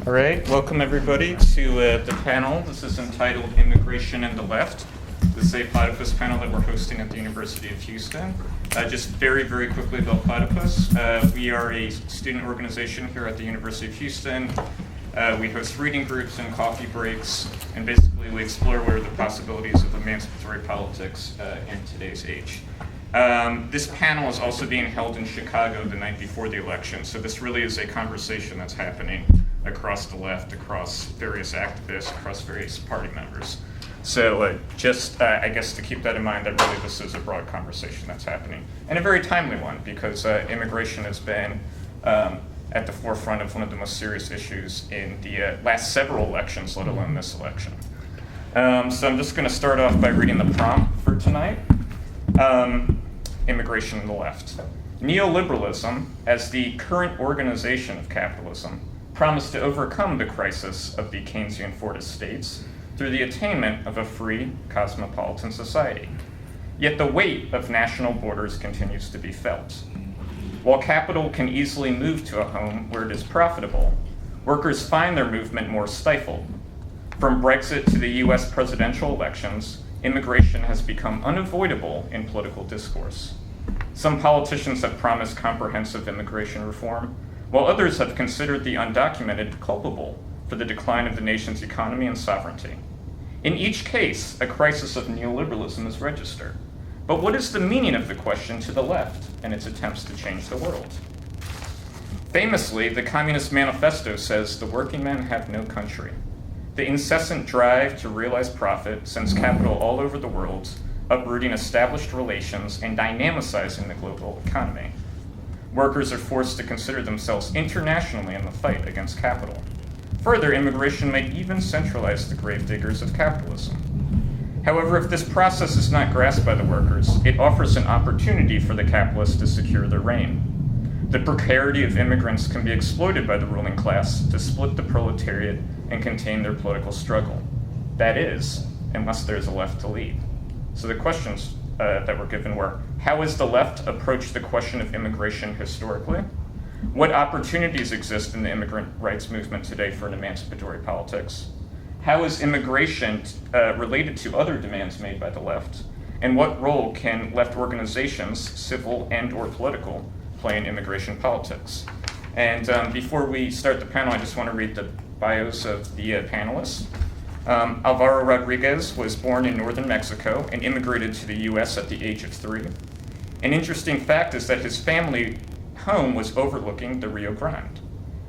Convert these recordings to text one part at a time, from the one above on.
All right, welcome everybody to the panel. This is entitled Immigration and the Left. This is a Platypus panel that we're hosting at the University of Houston. Just very, very quickly about Platypus. We are a student organization here at the University of Houston. We host reading groups and coffee breaks, and basically we explore what are the possibilities of emancipatory politics in today's age. This panel is also being held in Chicago the night before the election, so this really is a conversation that's happening across the left, across various activists, across various party members. So I guess to keep that in mind, that really this is a broad conversation that's happening, and a very timely one, because immigration has been at the forefront of one of the most serious issues in the last several elections, let alone this election. So I'm just going to start off by reading the prompt for tonight. Immigration and the left. Neoliberalism, as the current organization of capitalism, promised to overcome the crisis of the Keynesian-Fordist states through the attainment of a free, cosmopolitan society. Yet the weight of national borders continues to be felt. While capital can easily move to a home where it is profitable, workers find their movement more stifled. From Brexit to the US presidential elections, immigration has become unavoidable in political discourse. Some politicians have promised comprehensive immigration reform, while others have considered the undocumented culpable for the decline of the nation's economy and sovereignty. In each case, a crisis of neoliberalism is registered. But what is the meaning of the question to the left and its attempts to change the world? Famously, the Communist Manifesto says the working men have no country. The incessant drive to realize profit sends capital all over the world, uprooting established relations and dynamicizing the global economy. Workers are forced to consider themselves internationally in the fight against capital. Further, immigration might even centralize the gravediggers of capitalism. However, if this process is not grasped by the workers, it offers an opportunity for the capitalists to secure their reign. The precarity of immigrants can be exploited by the ruling class to split the proletariat and contain their political struggle. That is, unless there's a left to lead. So the questions that were given were, how has the left approached the question of immigration historically? What opportunities exist in the immigrant rights movement today for an emancipatory politics? How is immigration related to other demands made by the left? And what role can left organizations, civil and or political, play in immigration politics? And before we start the panel, I just want to read the bios of the panelists. Alvaro Rodriguez was born in northern Mexico and immigrated to the US at the age of 3. An interesting fact is that his family home was overlooking the Rio Grande.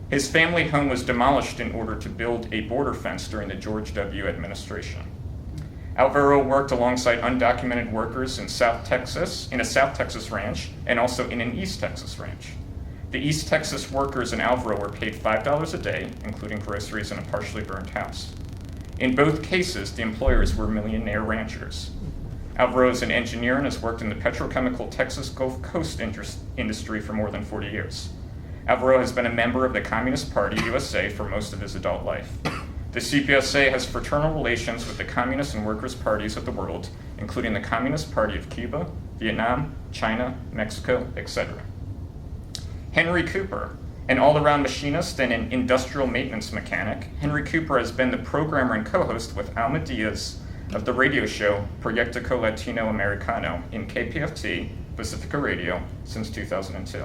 His family home was demolished in order to build a border fence during the George W. administration. Alvaro worked alongside undocumented workers in South Texas, in a South Texas ranch, and also in an East Texas ranch. The East Texas workers in Alvaro were paid $5 a day, including groceries and a partially burned house. In both cases, the employers were millionaire ranchers. Alvaro is an engineer and has worked in the petrochemical Texas Gulf Coast industry for more than 40 years. Alvaro has been a member of the Communist Party USA for most of his adult life. The CPSA has fraternal relations with the Communist and Workers' parties of the world, including the Communist Party of Cuba, Vietnam, China, Mexico, etc. Henry Cooper, an all-around machinist and an industrial maintenance mechanic, Henry Cooper has been the programmer and co-host with Alma Diaz of the radio show Proyecto Latino Americano in KPFT, Pacifica Radio, since 2002.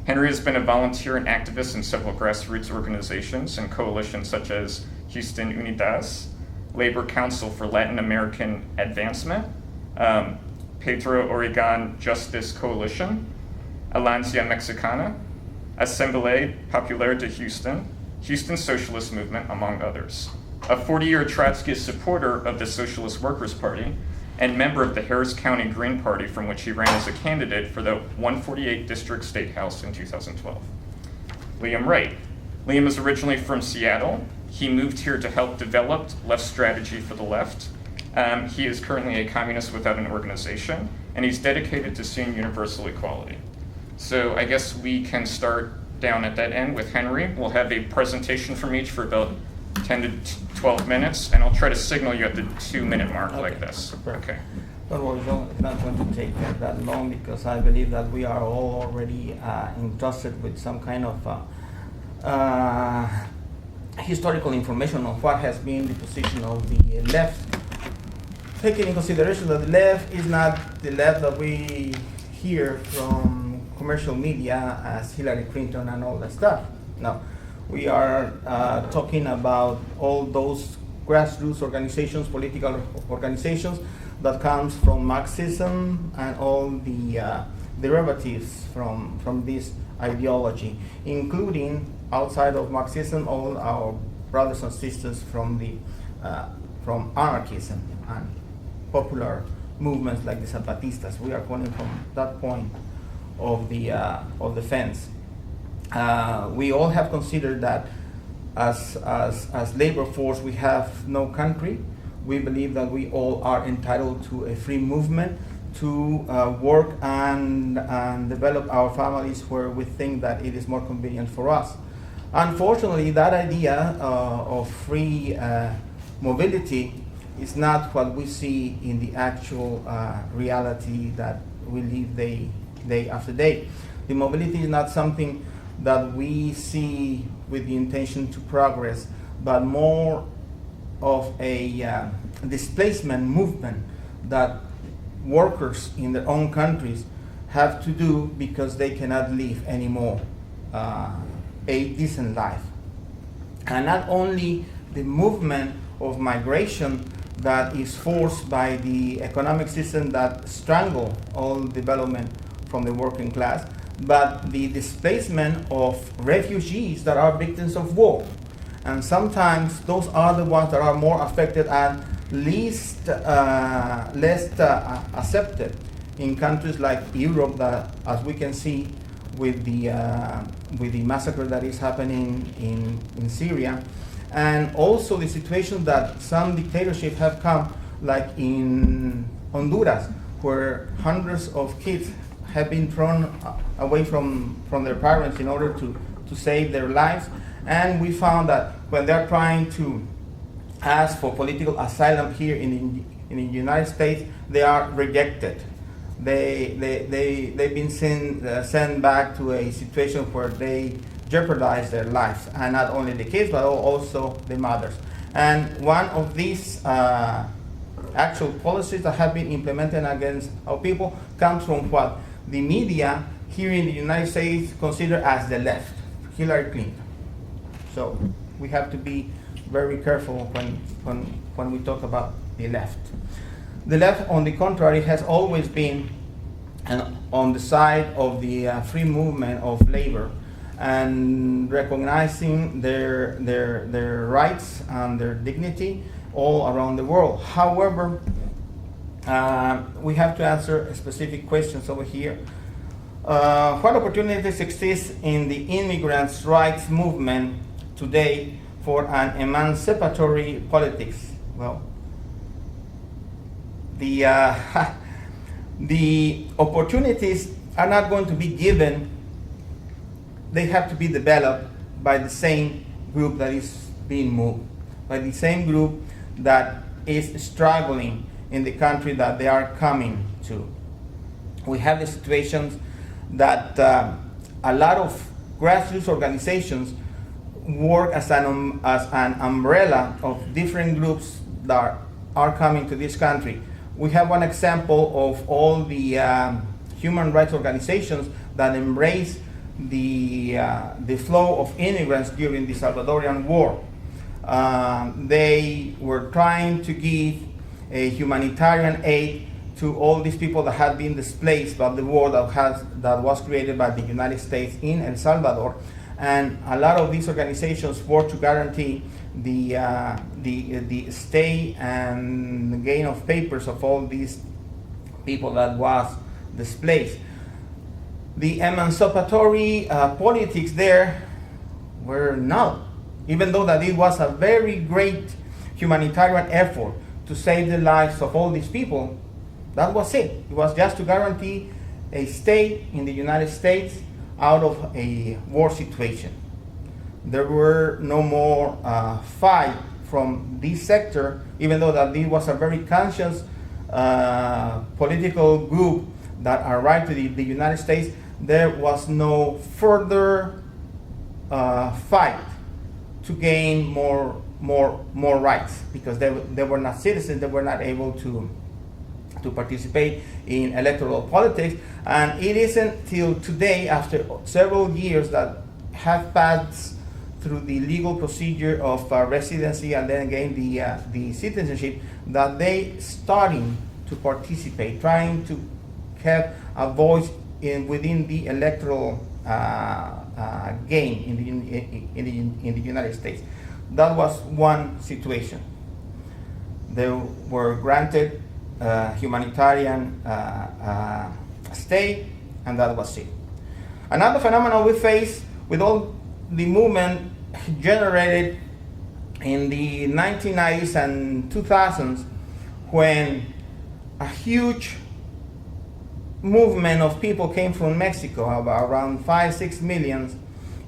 Henry has been a volunteer and activist in several grassroots organizations and coalitions such as Houston Unidas, Labor Council for Latin American Advancement, Pedro Oregon Justice Coalition, Alianza Mexicana, Asamblea Popular de Houston, Houston Socialist Movement, among others. A 40-year Trotskyist supporter of the Socialist Workers' Party and member of the Harris County Green Party, from which he ran as a candidate for the 148 District State House in 2012. Liam Wright. Liam is originally from Seattle. He moved here to help develop left strategy for the left. He is currently a communist without an organization, and he's dedicated to seeing universal equality. So I guess we can start down at that end with Henry. We'll have a presentation from each for about 10 to 12 minutes, and I'll try to signal you at the 2-minute mark like this. Okay. Don't worry, it's not going to take that long, because I believe that we are all already entrusted with some kind of historical information on what has been the position of the left, taking in consideration that the left is not the left that we hear from commercial media as Hillary Clinton and all that stuff. No, we are talking about all those grassroots organizations, political organizations that comes from Marxism and all the derivatives from this ideology, including outside of Marxism all our brothers and sisters from anarchism and popular movements like the Zapatistas. We are coming from that point of the fence. We all have considered that as labor force we have no country. We believe that we all are entitled to a free movement to work and develop our families where we think that it is more convenient for us. Unfortunately, that idea of free mobility is not what we see in the actual reality that we live day after day. The mobility is not something that we see with the intention to progress, but more of a displacement movement that workers in their own countries have to do because they cannot live anymore a decent life. And not only the movement of migration that is forced by the economic system that strangle all development from the working class, but the displacement of refugees that are victims of war. And sometimes those are the ones that are more affected and less accepted in countries like Europe, that, as we can see with the massacre that is happening in Syria, and also the situation that some dictatorships have come, like in Honduras, where hundreds of kids have been thrown away from their parents in order to save their lives. And we found that when they're trying to ask for political asylum here in the United States, they are rejected. They've been sent back to a situation where they jeopardize their lives, and not only the kids, but also the mothers. And one of these actual policies that have been implemented against our people comes from what the media here in the United States consider as the left, Hillary Clinton. So we have to be very careful when we talk about the left. The left, on the contrary, has always been on the side of the free movement of labor and recognizing their rights and their dignity all around the world. However, we have to answer specific questions over here. What opportunities exist in the immigrants' rights movement today for an emancipatory politics? Well, the opportunities are not going to be given. They have to be developed by the same group that is being moved, by the same group that is struggling in the country that they are coming to. We have the situations that a lot of grassroots organizations work as an umbrella of different groups that are coming to this country. We have one example of all the human rights organizations that embrace the flow of immigrants during the Salvadorian War. They were trying to give a humanitarian aid to all these people that had been displaced by the war that was created by the United States in El Salvador. And a lot of these organizations work to guarantee the stay and the gain of papers of all these people that was displaced. The emancipatory politics there were null, even though that it was a very great humanitarian effort to save the lives of all these people. That was it. It was just to guarantee a stay in the United States out of a war situation. There were no more fight from this sector, even though that it was a very conscious political group that arrived to the United States. There was no further fight to gain more rights, because they were not citizens, they were not able to participate in electoral politics. And it isn't till today, after several years that have passed through the legal procedure of residency and then again the citizenship, that they starting to participate, trying to have a voice within the electoral game in the United States. That was one situation. They were granted humanitarian stay, and that was it. Another phenomenon we face with all the movement generated in the 1990s and 2000s, when a huge movement of people came from Mexico, around 5-6 million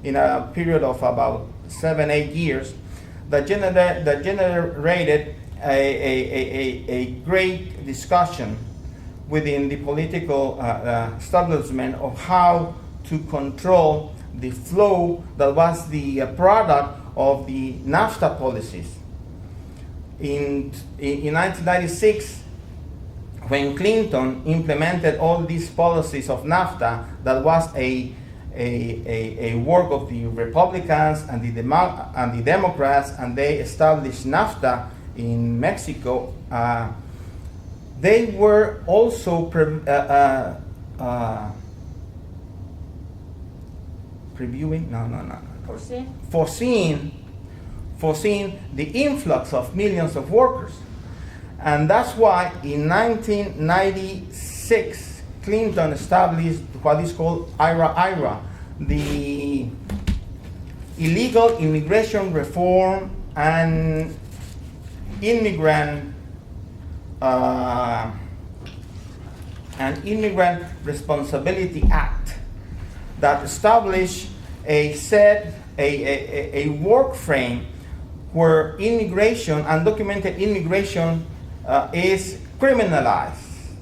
in a period of about 7-8 years, that generated a great discussion within the political establishment of how to control the flow that was the product of the NAFTA policies. In 1996, when Clinton implemented all these policies of NAFTA, that was a work of the Republicans and the Democrats, and they established NAFTA in Mexico. They were also foreseeing the influx of millions of workers. And that's why in 1996, Clinton established what is called IRA, the Illegal Immigration Reform and Immigrant Responsibility Act, that established a work frame where immigration, undocumented immigration, is criminalized.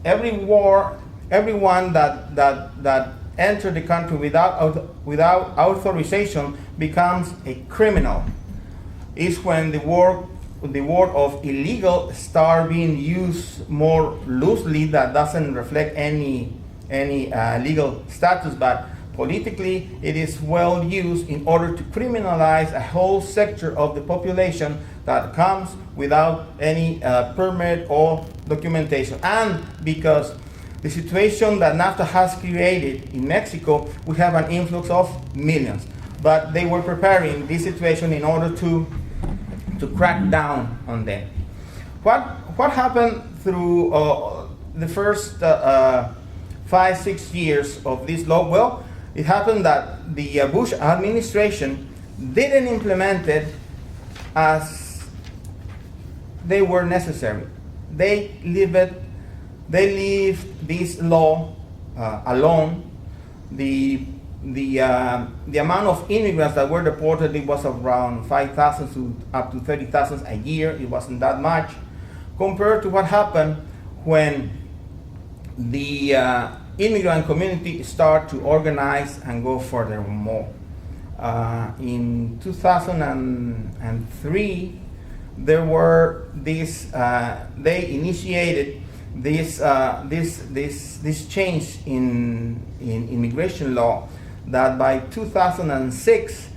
Everyone that enters the country without authorization becomes a criminal. Is when the word of illegal start being used more loosely. That doesn't reflect any legal status, but politically it is well used in order to criminalize a whole sector of the population that comes without any permit or documentation. And because the situation that NAFTA has created in Mexico, we have an influx of millions. But they were preparing this situation in order to crack down on them. What happened through the first 5-6 years of this law? Well, it happened that the Bush administration didn't implement it as they were necessary. They leave this law alone. The amount of immigrants that were deported, it was around 5,000 to up to 30,000 a year. It wasn't that much compared to what happened when the immigrant community start to organize and go furthermore. In 2003, there were they initiated this change in immigration law that by 2006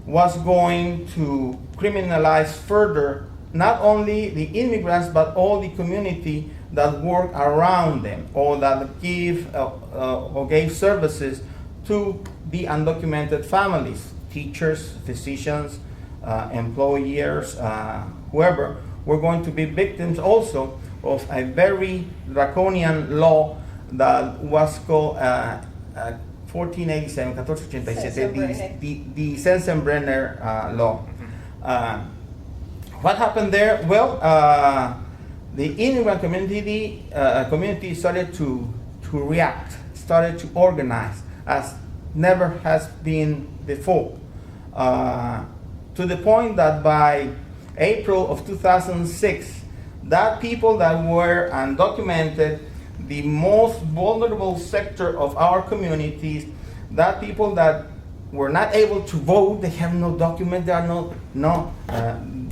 was going to criminalize further not only the immigrants but all the community that work around them or that give or gave services to the undocumented families, teachers, physicians, employers, whoever, were going to be victims also of a very draconian law that was called 1487, the Sensenbrenner law. What happened there? Well, the immigrant community started to react, started to organize as never has been before, to the point that by April of 2006, that people that were undocumented, the most vulnerable sector of our communities, that people that were not able to vote. They have no document. They are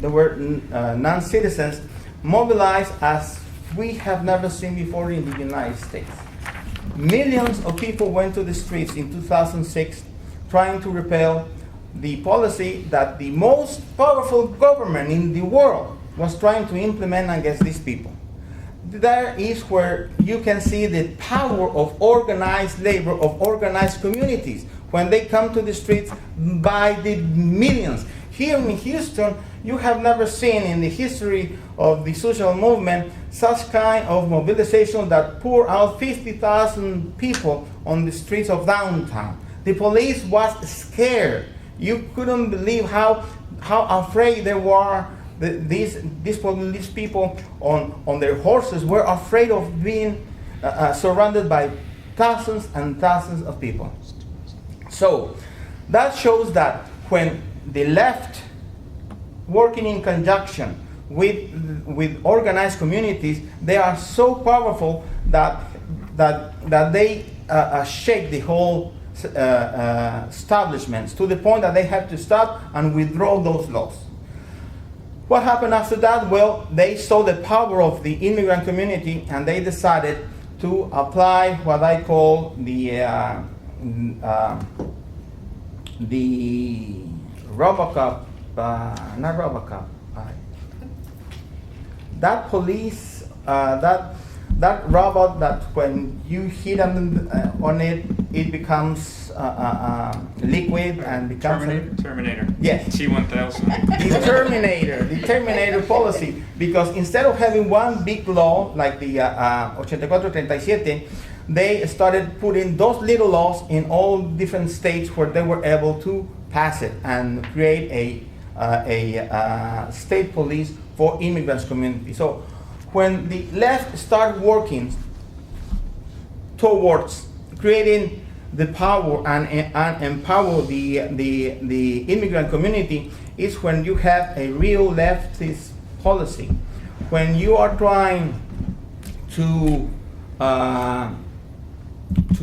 they were non-citizens, mobilized as we have never seen before in the United States. Millions of people went to the streets in 2006 trying to repel the policy that the most powerful government in the world was trying to implement against these people. There is where you can see the power of organized labor, of organized communities, when they come to the streets by the millions. Here in Houston, you have never seen in the history of the social movement such kind of mobilization that poured out 50,000 people on the streets of downtown. The police was scared. You couldn't believe how afraid they were. These police people on their horses were afraid of being surrounded by thousands and thousands of people. So that shows that when the left, working in conjunction with organized communities, they are so powerful that they shake the whole establishments to the point that they have to stop and withdraw those laws. What happened after that? Well, they saw the power of the immigrant community and they decided to apply what I call the Robocop, not Robocop, that police, that robot that when you hit on it, it becomes liquid and becomes Terminator. Yes. T-1000. The Terminator policy, because instead of having one big law like the 8437, they started putting those little laws in all different states where they were able to pass it and create a state police for immigrants community. So when the left started working towards creating the power and empower the immigrant community, is when you have a real leftist policy. When you are trying to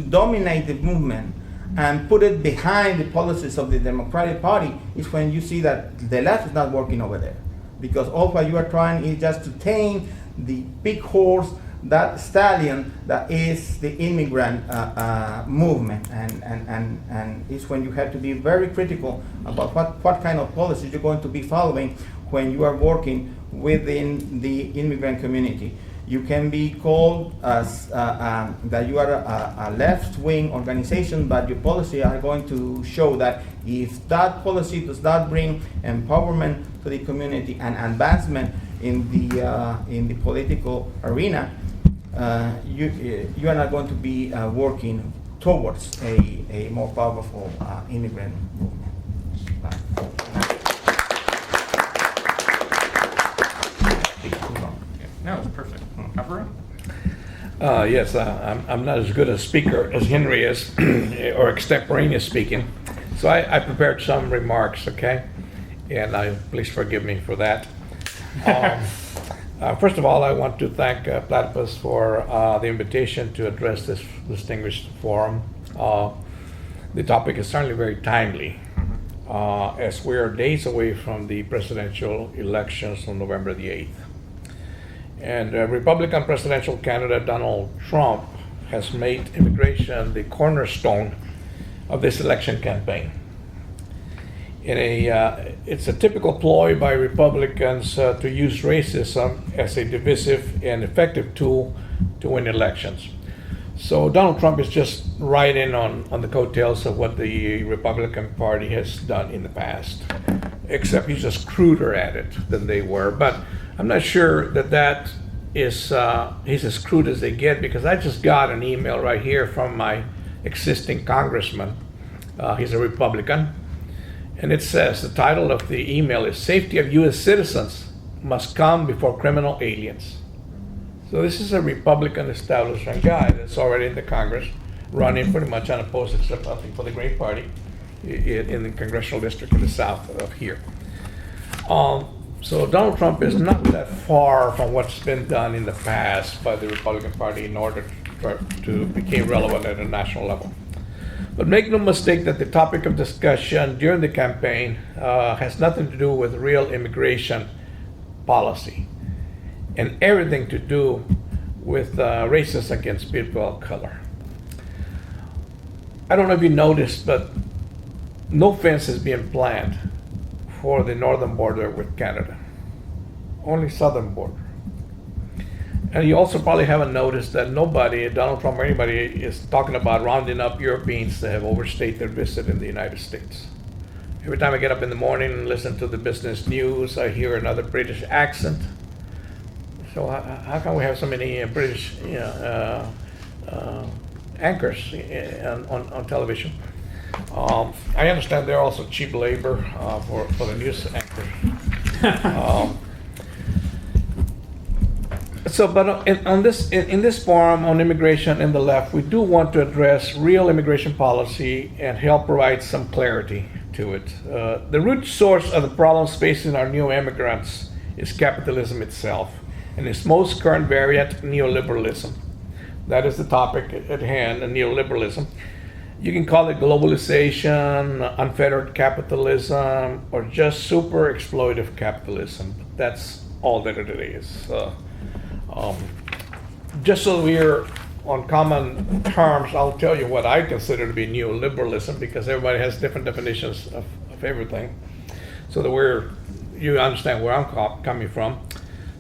dominate the movement and put it behind the policies of the Democratic Party, is when you see that the left is not working over there. Because all what you are trying is just to tame the big horse, that stallion that is the immigrant movement. And it's when you have to be very critical about what kind of policies you're going to be following when you are working within the immigrant community. You can be called as that you are a left-wing organization, but your policy are going to show that if that policy does not bring empowerment to the community and advancement in the political arena, you are not going to be working towards a more powerful immigrant movement. No, it's perfect. Alvaro? Yes, I'm not as good a speaker as Henry is, or extemporaneous speaking. So I prepared some remarks, okay? And please forgive me for that. First of all, I want to thank Platypus for the invitation to address this distinguished forum. The topic is certainly very timely, as we are days away from the presidential elections on November the 8th. And Republican presidential candidate Donald Trump has made immigration the cornerstone of this election campaign. It's a typical ploy by Republicans to use racism as a divisive and effective tool to win elections. So Donald Trump is just right in on the coattails of what the Republican Party has done in the past, except he's just cruder at it than they were. But I'm not sure that is he's as crude as they get, because I just got an email right here from my existing congressman. He's a Republican, and it says the title of the email is "Safety of U.S. Citizens Must Come Before Criminal Aliens." So this is a Republican establishment guy that's already in the Congress, running pretty much unopposed, except I think for the Green Party in the congressional district in the south of here. So Donald Trump is not that far from what's been done in the past by the Republican Party in order to become relevant at a national level. But make no mistake that the topic of discussion during the campaign has nothing to do with real immigration policy and everything to do with racism against people of color. I don't know if you noticed, but no fence is being planned for the northern border with Canada, only southern border. And you also probably haven't noticed that nobody, Donald Trump or anybody, is talking about rounding up Europeans that have overstayed their visit in the United States. Every time I get up in the morning and listen to the business news, I hear another British accent. So how can we have so many British anchors on television? I understand they're also cheap labor for the news anchors. But in this forum on immigration in the left, we do want to address real immigration policy and help provide some clarity to it. The root source of the problems facing our new immigrants is capitalism itself, and its most current variant, neoliberalism. That is the topic at hand, neoliberalism. You can call it globalization, unfettered capitalism, or just super exploitive capitalism. That's all that it is. Just so we're on common terms, I'll tell you what I consider to be neoliberalism, because everybody has different definitions of everything, so that you understand where I'm coming from.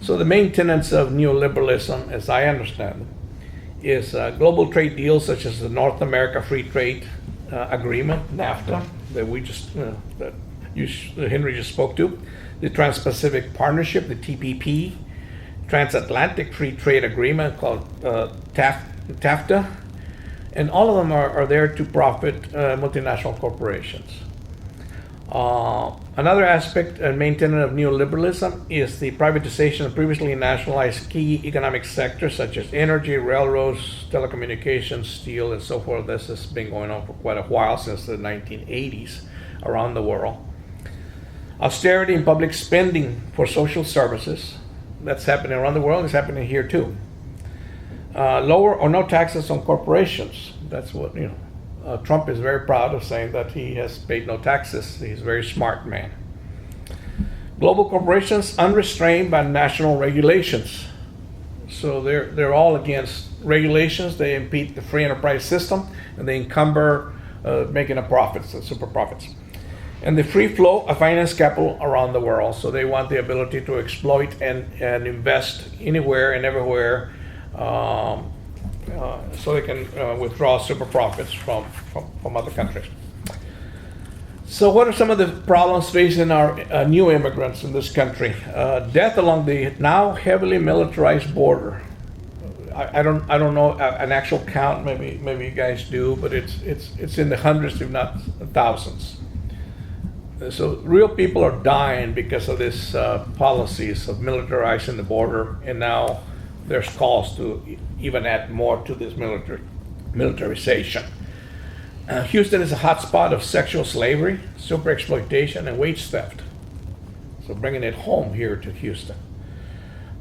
So the main tenets of neoliberalism, as I understand them, is global trade deals such as the North America Free Trade Agreement, NAFTA, that Henry just spoke to, the Trans-Pacific Partnership, the TPP, Transatlantic Free Trade Agreement called TAFTA, and all of them are there to profit multinational corporations. Another aspect and main tenet of neoliberalism is the privatization of previously nationalized key economic sectors such as energy, railroads, telecommunications, steel, and so forth. This has been going on for quite a while, since the 1980s around the world. Austerity in public spending for social services. That's happening around the world. It's happening here too. Lower or no taxes on corporations. That's what, Trump is very proud of saying that he has paid no taxes. He's a very smart man. Global corporations unrestrained by national regulations. So they're all against regulations. They impede the free enterprise system, and they encumber making a profits, super profits. And the free flow of finance capital around the world. So they want the ability to exploit and invest anywhere and everywhere, so they can withdraw super profits from other countries. So what are some of the problems facing our new immigrants in this country? Death along the now heavily militarized border. I don't know an actual count. Maybe you guys do, but it's in the hundreds, if not thousands. So real people are dying because of this policies of militarizing the border, and now there's calls to even add more to this militarization. Houston is a hotspot of sexual slavery, super exploitation, and wage theft. So bringing it home here to Houston.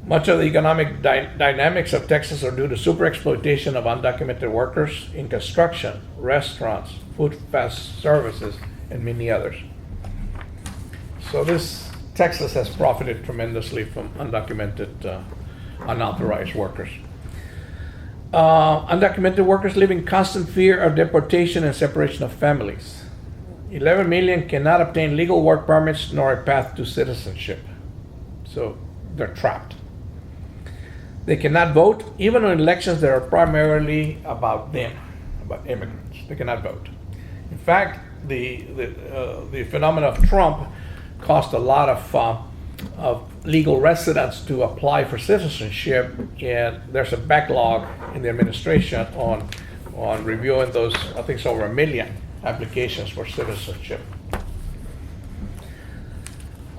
Much of the economic dynamics of Texas are due to super exploitation of undocumented workers in construction, restaurants, food fast services, and many others. So Texas has profited tremendously from undocumented, unauthorized workers. Undocumented workers live in constant fear of deportation and separation of families. 11 million cannot obtain legal work permits nor a path to citizenship. So they're trapped. They cannot vote, even on elections that are primarily about them, about immigrants. They cannot vote. In fact, the phenomenon of Trump caused a lot of legal residents to apply for citizenship, and there's a backlog in the administration on reviewing those. I think it's over 1 million applications for citizenship.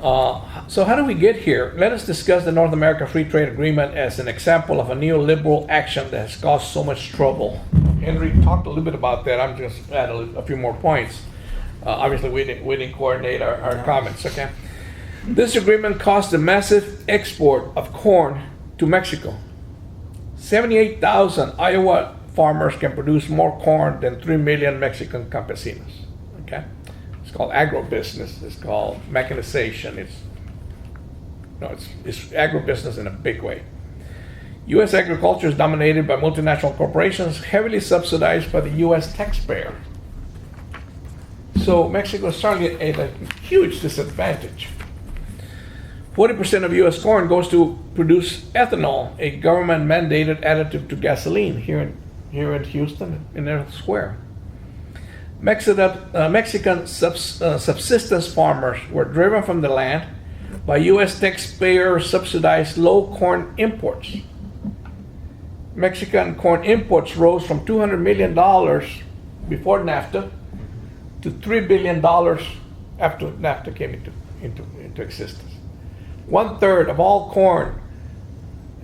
So how do we get here? Let us discuss the North America Free Trade Agreement as an example of a neoliberal action that has caused so much trouble. Henry talked a little bit about that. I'm just add a few more points. Obviously, we didn't coordinate our comments. Okay. This agreement caused a massive export of corn to Mexico. 78,000 Iowa farmers can produce more corn than 3 million Mexican campesinos. Okay, it's called agribusiness. It's called mechanization. It's agribusiness in a big way. U.S. agriculture is dominated by multinational corporations, heavily subsidized by the U.S. taxpayer. So Mexico is certainly at a huge disadvantage. 40% of U.S. corn goes to produce ethanol, a government-mandated additive to gasoline here in Houston, in Earth Square. Mexican subsistence farmers were driven from the land by U.S. taxpayer-subsidized low corn imports. Mexican corn imports rose from $200 million before NAFTA to $3 billion after NAFTA came into existence. 1/3 of all corn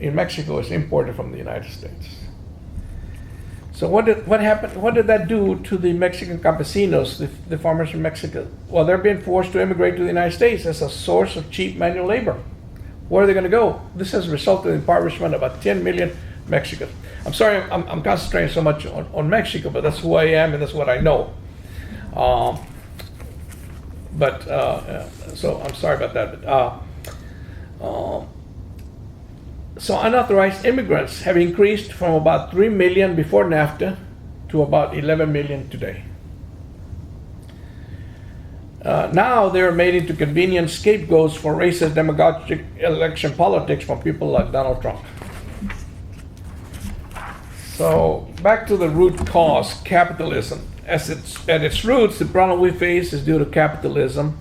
in Mexico is imported from the United States. So what happened? What did that do to the Mexican campesinos, the farmers in Mexico? Well, they're being forced to immigrate to the United States as a source of cheap manual labor. Where are they going to go? This has resulted in impoverishment of about 10 million Mexicans. I'm sorry, I'm concentrating so much on Mexico, but that's who I am and that's what I know. So I'm sorry about that. So unauthorized immigrants have increased from about 3 million before NAFTA to about 11 million today. Now they're made into convenient scapegoats for racist demagogic election politics from people like Donald Trump. So back to the root cause, capitalism. At its roots, the problem we face is due to capitalism.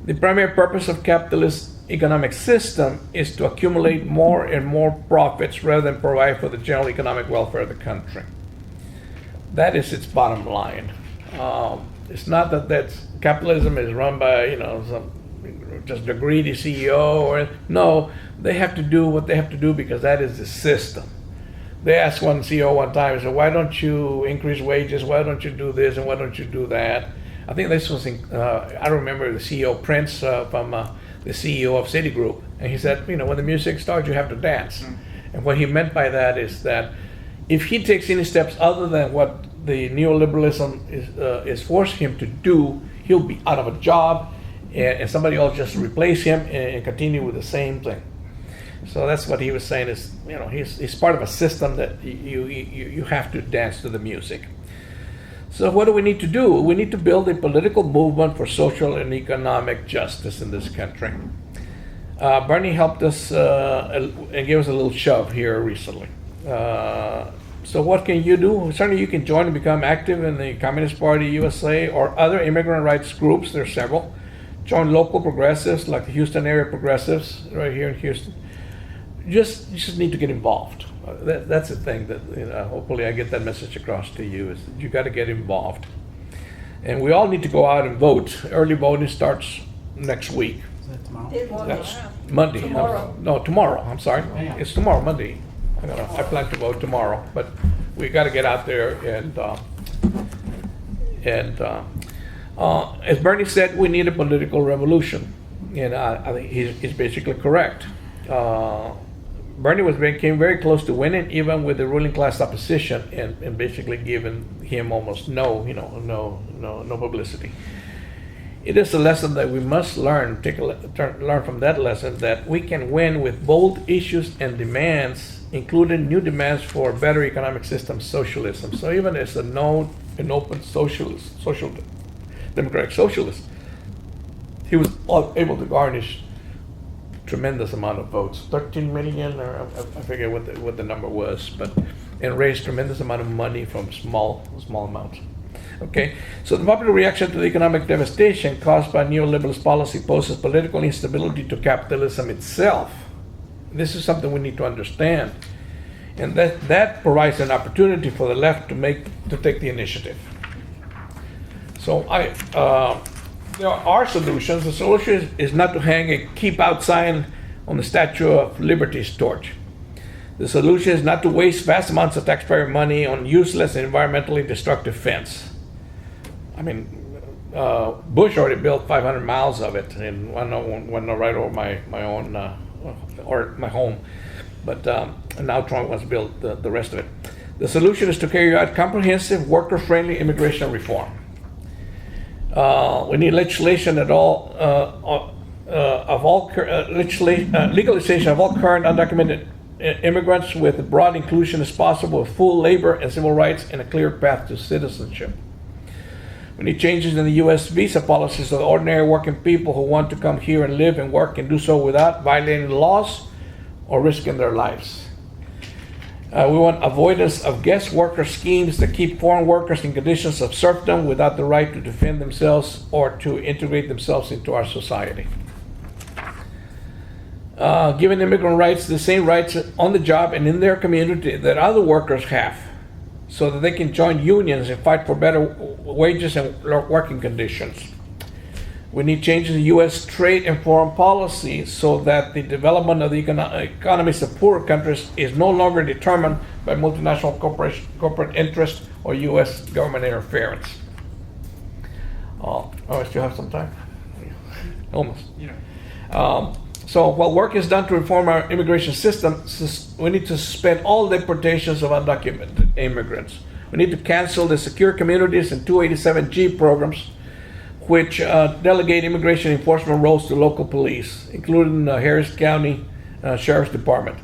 The primary purpose of capitalist economic system is to accumulate more and more profits rather than provide for the general economic welfare of the country. That is its bottom line. It's not that capitalism is run by just a greedy CEO no, they have to do what they have to do because that is the system. They asked one CEO one time, said, why don't you increase wages? Why don't you do this and why don't you do that? I think this was I remember the CEO Prince from the CEO of Citigroup, and he said, when the music starts, you have to dance. And what he meant by that is that if he takes any steps other than what the neoliberalism is forcing him to do, he'll be out of a job, and somebody else just replace him and continue with the same thing. So that's what he was saying is, he's part of a system that you have to dance to the music. So what do we need to do? We need to build a political movement for social and economic justice in this country. Bernie helped us and gave us a little shove here recently. So what can you do? Certainly you can join and become active in the Communist Party USA or other immigrant rights groups. There are several. Join local progressives like the Houston area progressives right here in Houston. You just need to get involved. That's the thing that hopefully I get that message across to you is that you got to get involved. And we all need to go out and vote. Early voting starts next week. Is that tomorrow? That's Monday. Tomorrow. I'm sorry. Yeah. It's tomorrow, Monday. I plan to vote tomorrow, but we got to get out there and as Bernie said, we need a political revolution, and I think he's basically correct. Bernie came very close to winning, even with the ruling class opposition, and basically giving him almost no publicity. It is a lesson that we must learn. Learn from that lesson that we can win with bold issues and demands, including new demands for better economic system, socialism. So even as an open socialist, democratic socialist, he was able to garnish tremendous amount of votes, 13 million, or I forget what the number was, and raised tremendous amount of money from small amounts. Okay, so the popular reaction to the economic devastation caused by neoliberalist policy poses political instability to capitalism itself. This is something we need to understand, and that provides an opportunity for the left to take the initiative. So there are solutions. The solution is not to hang a keep out sign on the Statue of Liberty's torch. The solution is not to waste vast amounts of taxpayer money on useless and environmentally destructive fence. I mean, Bush already built 500 miles of it, and one right over my own or my home. But now Trump wants to build the rest of it. The solution is to carry out comprehensive, worker-friendly immigration reform. We need legislation legalization of all current undocumented immigrants with broad inclusion as possible, with full labor and civil rights and a clear path to citizenship. We need changes in the U.S. visa policies so that ordinary working people who want to come here and live and work can do so without violating the laws or risking their lives. We want avoidance of guest worker schemes that keep foreign workers in conditions of serfdom without the right to defend themselves or to integrate themselves into our society. Giving immigrant rights the same rights on the job and in their community that other workers have, so that they can join unions and fight for better wages and working conditions. We need changes in U.S. trade and foreign policy so that the development of the economies of poorer countries is no longer determined by multinational corporate interests or U.S. government interference. Oh, I still have some time? Almost. Yeah. So while work is done to reform our immigration system, we need to suspend all deportations of undocumented immigrants. We need to cancel the secure communities and 287G programs, which delegate immigration enforcement roles to local police, including the Harris County Sheriff's Department,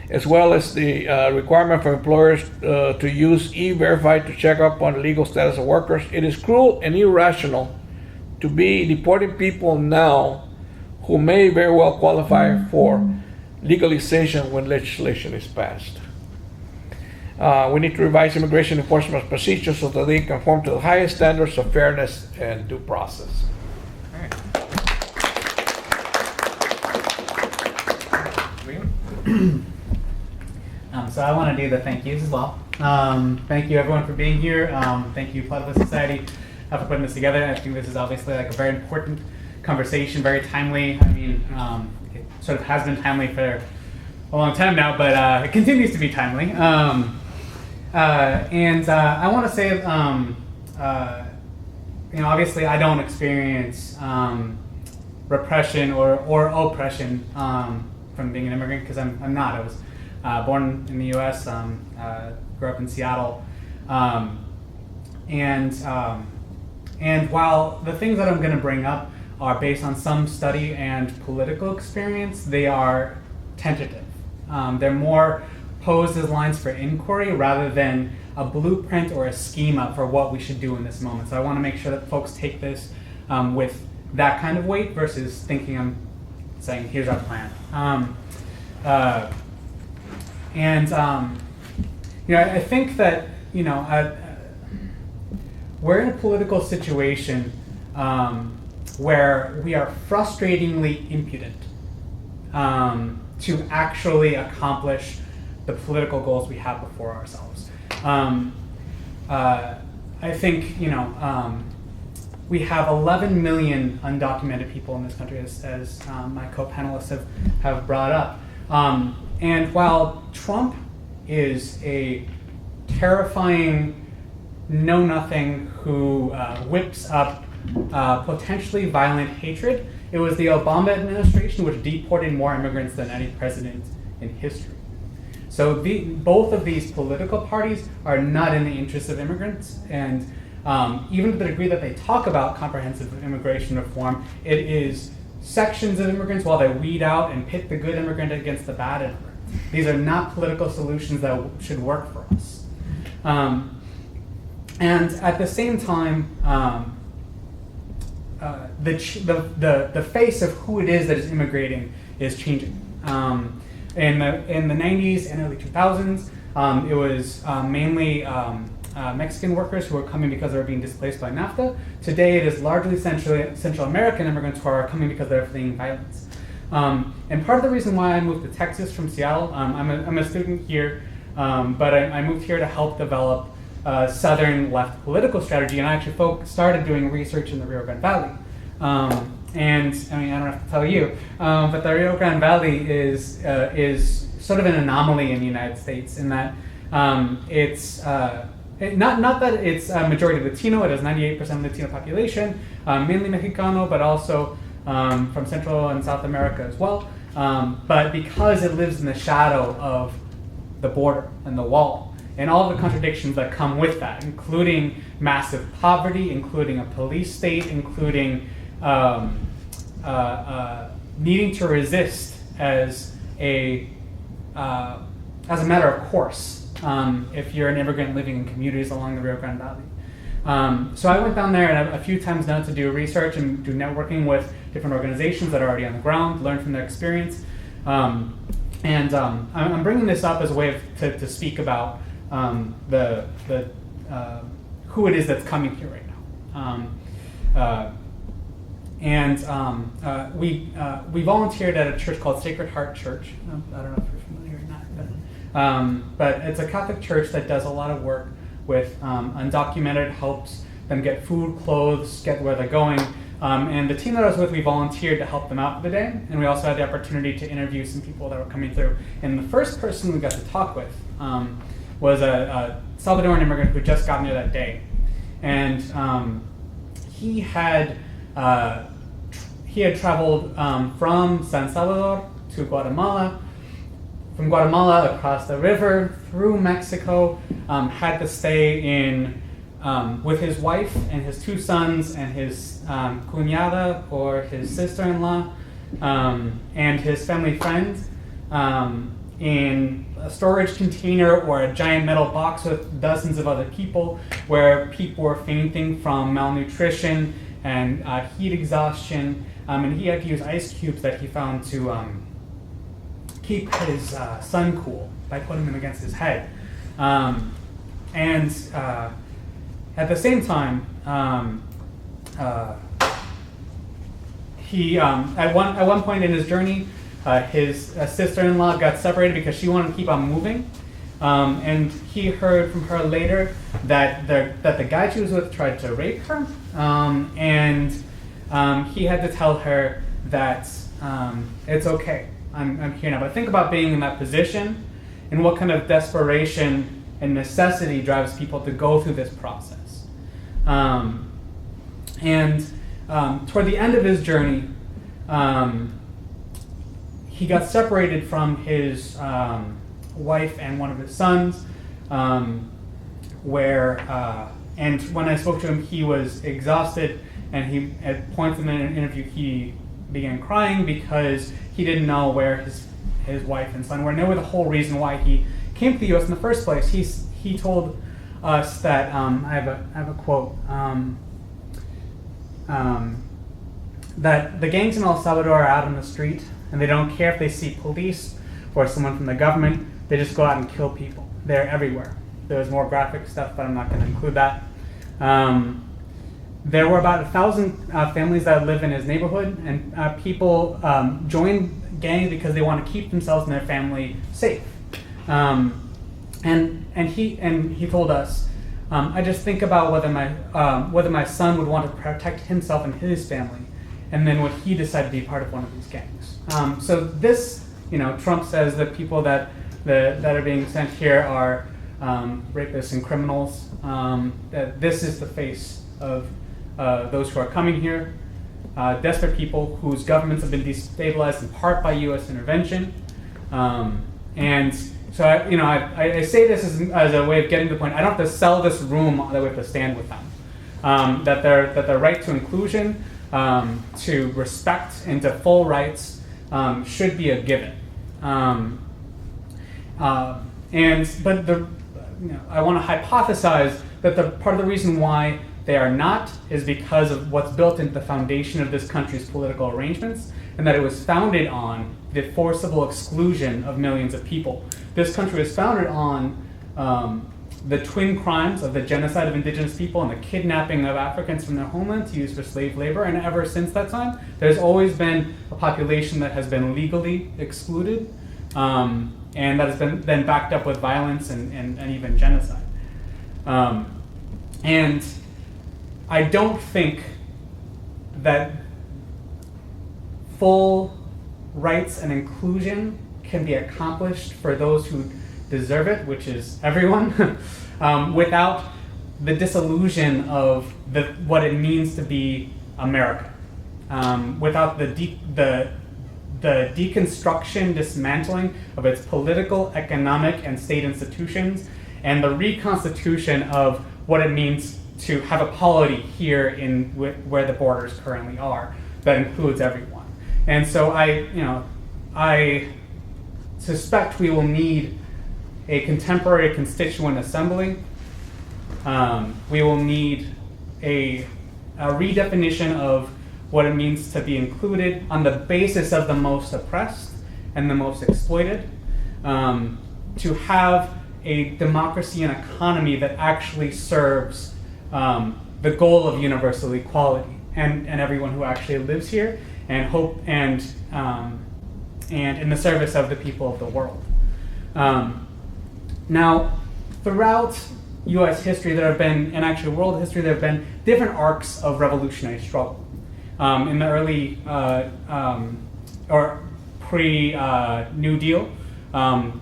as well as the requirement for employers to use E-Verify to check up on the legal status of workers. It is cruel and irrational to be deporting people now who may very well qualify for legalization when legislation is passed. We need to revise immigration enforcement procedures so that they conform to the highest standards of fairness and due process. All right. Liam? So I want to do the thank yous as well. Thank you everyone for being here. Thank you Platypus Society for putting this together. I think this is obviously like a very important conversation, very timely. I mean, it sort of has been timely for a long time now, but it continues to be timely. And I want to say, obviously I don't experience repression or oppression from being an immigrant, because I'm not. I was born in the U.S., grew up in Seattle, and while the things that I'm going to bring up are based on some study and political experience, they are tentative. They're more posed as lines for inquiry rather than a blueprint or a schema for what we should do in this moment. So I want to make sure that folks take this with that kind of weight versus thinking I'm saying, here's our plan. I think that, we're in a political situation where we are frustratingly impudent to actually accomplish the political goals we have before ourselves. I think, we have 11 million undocumented people in this country, as my co-panelists have brought up. And while Trump is a terrifying know-nothing who whips up potentially violent hatred, it was the Obama administration which deported more immigrants than any president in history. So both of these political parties are not in the interest of immigrants, and even to the degree that they talk about comprehensive immigration reform, it is sections of immigrants while they weed out and pit the good immigrant against the bad immigrant. These are not political solutions that should work for us. And at the same time, the face of who it is that is immigrating is changing. In the 90s and early 2000s, it was mainly Mexican workers who were coming because they were being displaced by NAFTA. Today, it is largely Central American immigrants who are coming because they're fleeing violence. And part of the reason why I moved to Texas from Seattle, I'm a student here, but I moved here to help develop Southern left political strategy, and I actually started doing research in the Rio Grande Valley. And I mean, I don't have to tell you, but the Rio Grande Valley is sort of an anomaly in the United States in that it's not that it's a majority Latino. It has 98% Latino population, mainly Mexicano, but also from Central and South America as well. But because it lives in the shadow of the border and the wall, and all the contradictions that come with that, including massive poverty, including a police state, including needing to resist as a matter of course if you're an immigrant living in communities along the Rio Grande Valley. So I went down there and a few times now to do research and do networking with different organizations that are already on the ground, learn from their experience. I'm bringing this up as a way to speak about who it is that's coming here right now. We volunteered at a church called Sacred Heart Church. I don't know if you're familiar or not, but it's a Catholic church that does a lot of work with undocumented, helps them get food, clothes, get where they're going. And the team that I was with, we volunteered to help them out for the day, and we also had the opportunity to interview some people that were coming through. And the first person we got to talk with was a Salvadoran immigrant who just got here that day, and he had traveled from San Salvador to Guatemala, from Guatemala across the river through Mexico, had to stay in with his wife and his two sons and his cuñada or his sister-in-law and his family friend in a storage container or a giant metal box with dozens of other people, where people were fainting from malnutrition and heat exhaustion, and he had to use ice cubes that he found to keep his son cool by putting them against his head. At the same time, he at one point in his journey, his sister-in-law got separated because she wanted to keep on moving, and he heard from her later that the guy she was with tried to rape her, and he had to tell her that it's okay, I'm here now. But think about being in that position and what kind of desperation and necessity drives people to go through this process. Toward the end of his journey, he got separated from his wife and one of his sons, and when I spoke to him, he was exhausted, and he, at points in an interview, he began crying because he didn't know where his wife and son were. And they were the whole reason why he came to the U.S. in the first place. He told us that, I have a quote, that the gangs in El Salvador are out on the street, and they don't care if they see police or someone from the government. They just go out and kill people. They're everywhere. There's more graphic stuff, but I'm not going to include that. There were about 1,000 families that live in his neighborhood, and people join gangs because they want to keep themselves and their family safe. And he told us, I just think about whether my son would want to protect himself and his family, and then would he decide to be part of one of these gangs. So this, Trump says that people that are being sent here are rapists and criminals. That this is the face of those who are coming here, desperate people whose governments have been destabilized in part by U.S. intervention. And so I say this as a way of getting to the point. I don't have to sell this room that we have to stand with them. That their right to inclusion, to respect, and to full rights should be a given. But I want to hypothesize that the part of the reason why they are not is because of what's built into the foundation of this country's political arrangements, and that it was founded on the forcible exclusion of millions of people. This country was founded on the twin crimes of the genocide of indigenous people and the kidnapping of Africans from their homeland to use for slave labor. And ever since that time, there's always been a population that has been legally excluded, and that has been then backed up with violence and even genocide. And I don't think that full rights and inclusion can be accomplished for those who deserve it, which is everyone, without the disillusion of what it means to be America, without the deconstruction, dismantling of its political, economic, and state institutions, and the reconstitution of what it means to have a polity here in where the borders currently are that includes everyone. And so I suspect we will need a contemporary constituent assembly. We will need a redefinition of what it means to be included on the basis of the most oppressed and the most exploited, to have a democracy and economy that actually serves the goal of universal equality and everyone who actually lives here, and hope and in the service of the people of the world. Now, throughout U.S. history, there have been, and actually world history, there have been different arcs of revolutionary struggle. In the early or pre-New Deal,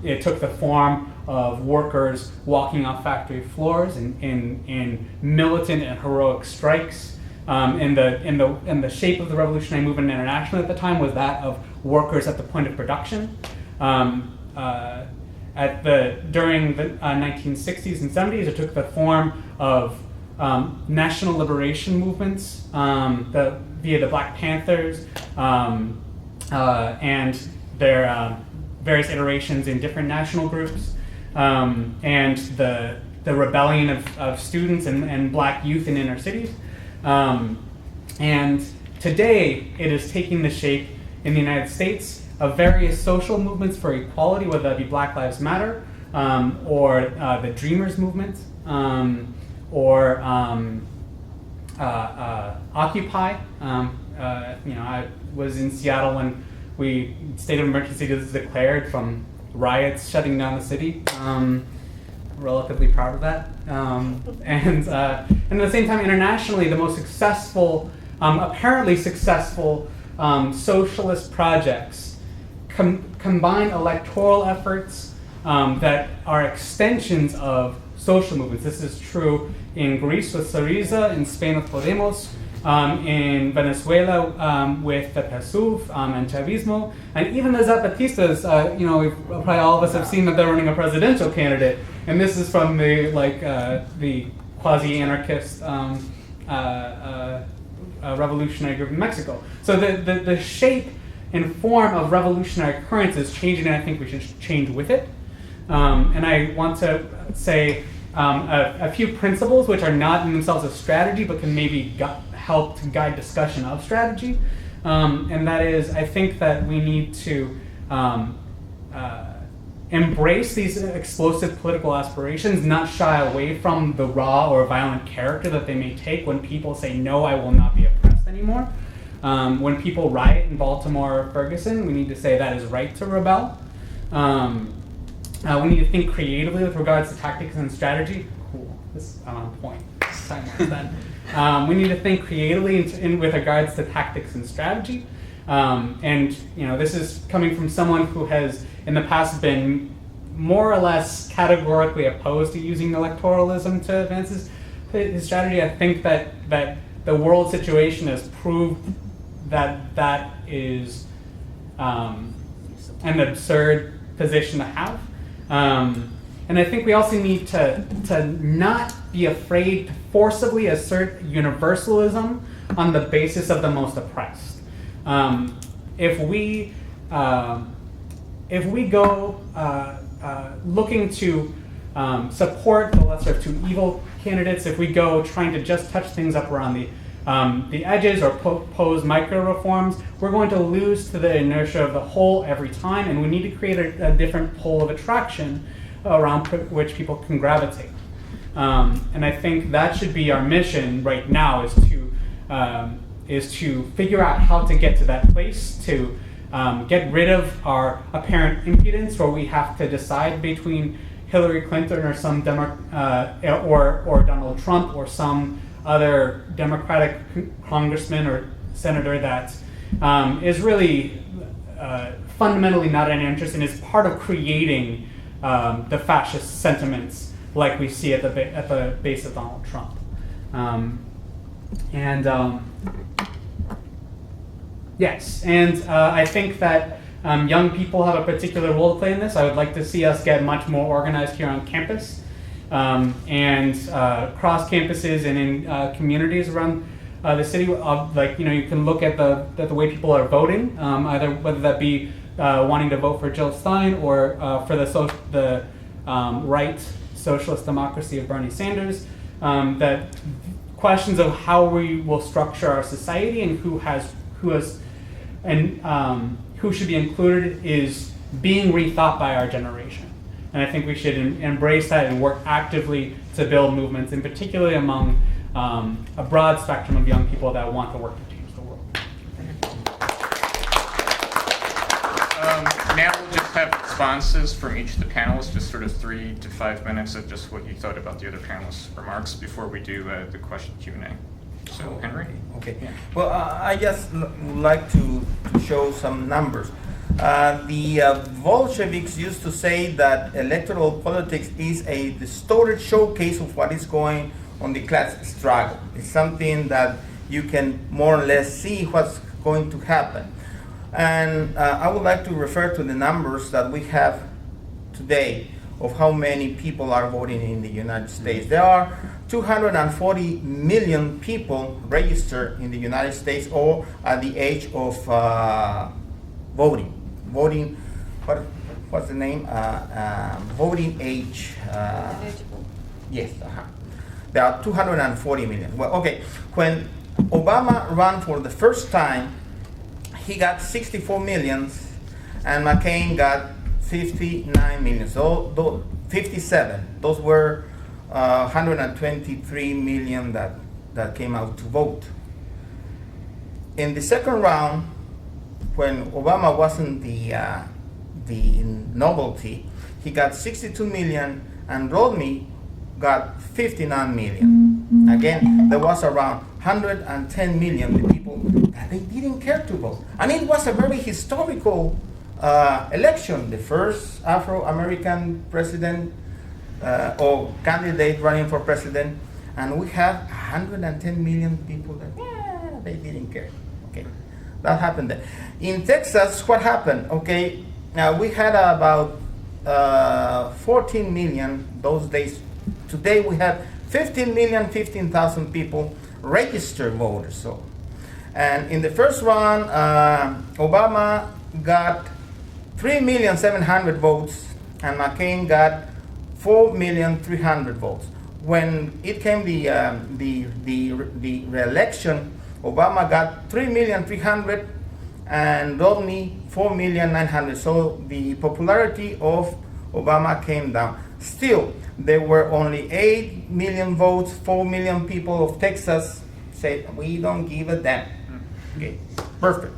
it took the form of workers walking off factory floors in militant and heroic strikes. And the shape of the revolutionary movement internationally at the time was that of workers at the point of production. During the 1960s and 70s, it took the form of national liberation movements via the Black Panthers and their various iterations in different national groups, and the rebellion of students and Black youth in inner cities. And today, it is taking the shape in the United States of various social movements for equality, whether that be Black Lives Matter, or the Dreamers movement, or Occupy. I was in Seattle when state of emergency was declared from riots shutting down the city. Relatively proud of that. And at the same time, internationally, the most successful, apparently successful socialist projects combine electoral efforts that are extensions of social movements. This is true in Greece with Syriza, in Spain with Podemos, in Venezuela with the PSUV and Chavismo, and even the Zapatistas. Probably all of us have seen that they're running a presidential candidate, and this is from the quasi-anarchist revolutionary group in Mexico. So the shape and form of revolutionary currents is changing, and I think we should change with it. And I want to say a few principles which are not in themselves a strategy, but can maybe help to guide discussion of strategy. And that is, I think that we need to embrace these explosive political aspirations, not shy away from the raw or violent character that they may take when people say, no, I will not be oppressed anymore. When people riot in Baltimore or Ferguson, we need to say that is right to rebel. We need to think creatively with regards to tactics and strategy. Cool, I'm on point. We need to think creatively with regards to tactics and strategy. And this is coming from someone who has in the past been more or less categorically opposed to using electoralism to advance his strategy. I think that the world situation has proved that is an absurd position to have. And I think we also need to not be afraid to forcibly assert universalism on the basis of the most oppressed. If we go looking to support the lesser of two evil candidates, if we go trying to just touch things up around the edges or pose micro reforms, we're going to lose to the inertia of the whole every time, and we need to create a different pole of attraction around which people can gravitate. And I think that should be our mission right now, is to figure out how to get to that place, to get rid of our apparent impotence where we have to decide between Hillary Clinton or some or Donald Trump or some other Democratic congressman or senator that is really fundamentally not an interest and is part of creating the fascist sentiments like we see at the base of Donald Trump. Yes, and I think that young people have a particular role to play in this. I would like to see us get much more organized here on campus and across campuses and in communities around the city. You can look at the way people are voting, either whether that be wanting to vote for Jill Stein or for the Wright socialist democracy of Bernie Sanders. That questions of how we will structure our society and who should be included is being rethought by our generation. And I think we should embrace that and work actively to build movements, and particularly among a broad spectrum of young people that want to work to change the world. Now we'll just have responses from each of the panelists, just sort of 3 to 5 minutes of just what you thought about the other panelists' remarks before we do the question Q&A. So, Henry? Okay. Well, I just would like to show some numbers. The Bolsheviks used to say that electoral politics is a distorted showcase of what is going on the class struggle. It's something that you can more or less see what's going to happen. And I would like to refer to the numbers that we have today of how many people are voting in the United States. There are 240 million people registered in the United States or at the age of voting. What's the name? Voting age. Yes. There are 240 million. Well, okay. When Obama ran for the first time, he got 64 million, and McCain got 59 million. So 57. Those were 123 million that came out to vote. In the second round, when Obama wasn't the novelty, he got 62 million, and Romney got 59 million. Again, there was around 110 million the people that they didn't care to vote. And it was a very historical election, the first Afro-American president or candidate running for president, and we have 110 million people that they didn't care. Okay, that happened there. In Texas, what happened? Okay, we had about 14 million those days. Today we have 15,000 people registered voters. So, and in the first round, Obama got 3,700,000 votes, and McCain got 4,300,000 votes. When it came the re-election, Obama got 3,300,000 and Romney 4,900,000. So the popularity of Obama came down. Still, there were only 8 million votes. 4 million people of Texas said, we don't give a damn. Okay, perfect.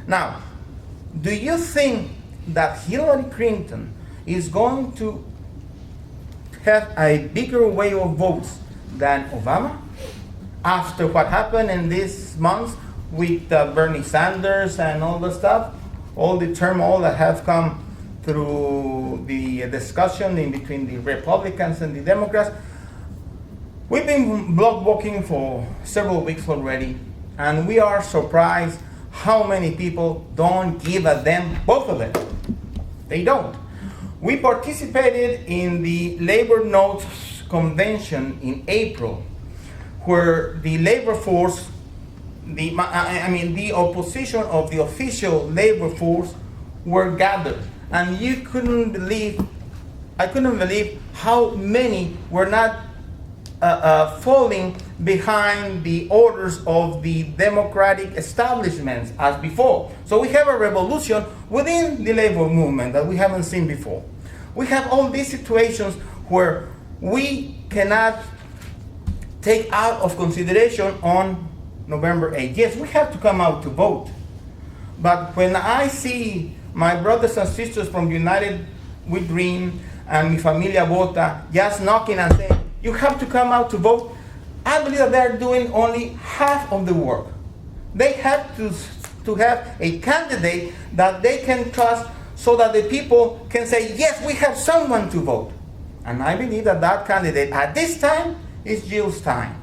Now, do you think that Hillary Clinton is going to have a bigger wave of votes than Obama after what happened in these months with Bernie Sanders and all the stuff, all the turmoil that have come through the discussion in between the Republicans and the Democrats? We've been blog walking for several weeks already, and we are surprised how many people don't give a damn, both of them. They don't. We participated in the Labor Notes Convention in April, where the labor force, the opposition of the official labor force were gathered. And I couldn't believe how many were not falling behind the orders of the democratic establishments as before. So we have a revolution within the labor movement that we haven't seen before. We have all these situations where we cannot take out of consideration on November 8th. Yes, we have to come out to vote. But when I see my brothers and sisters from United We Dream and Mi Familia Vota just knocking and saying, you have to come out to vote, I believe that they're doing only half of the work. They have to have a candidate that they can trust so that the people can say, yes, we have someone to vote. And I believe that that candidate at this time is Jill Stein,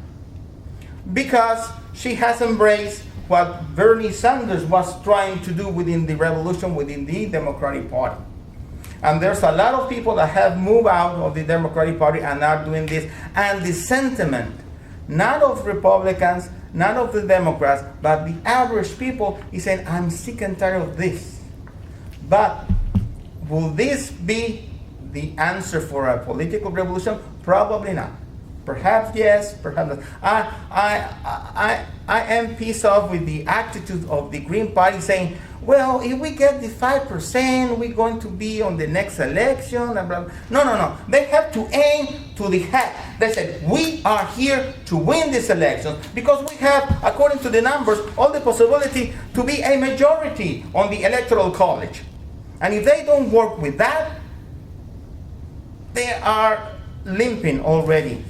because she has embraced what Bernie Sanders was trying to do within the revolution, within the Democratic Party. And there's a lot of people that have moved out of the Democratic Party and are doing this. And the sentiment, not of Republicans, not of the Democrats, but the average people is saying, I'm sick and tired of this. But will this be the answer for a political revolution? Probably not. Perhaps yes, perhaps not. I am pissed off with the attitude of the Green Party saying, well, if we get the 5%, we're going to be on the next election. And blah, blah. No. They have to aim to the hat. They said, we are here to win this election because we have, according to the numbers, all the possibility to be a majority on the Electoral College. And if they don't work with that, they are limping already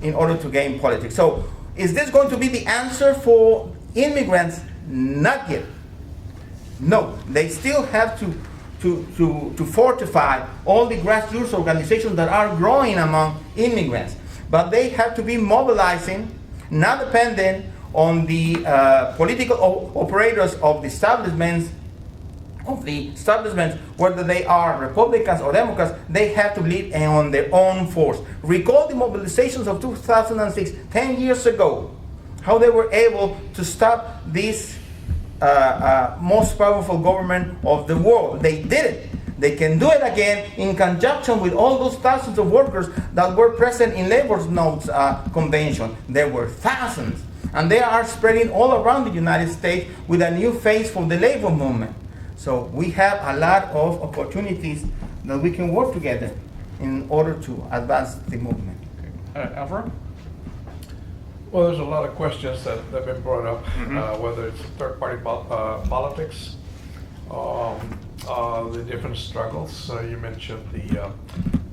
in order to gain politics. So is this going to be the answer for immigrants? Not yet. No, they still have to fortify all the grassroots organizations that are growing among immigrants. But they have to be mobilizing, not dependent on the political operators of the establishments, whether they are Republicans or Democrats. They have to lead on their own force. Recall the mobilizations of 2006, 10 years ago, how they were able to stop this most powerful government of the world. They did it. They can do it again in conjunction with all those thousands of workers that were present in labor notes convention. There were thousands, and they are spreading all around the United States with a new face for the labor movement. So we have a lot of opportunities that we can work together in order to advance the movement. Alvaro? Well, there's a lot of questions that have been brought up, whether it's third-party politics, the different struggles. You mentioned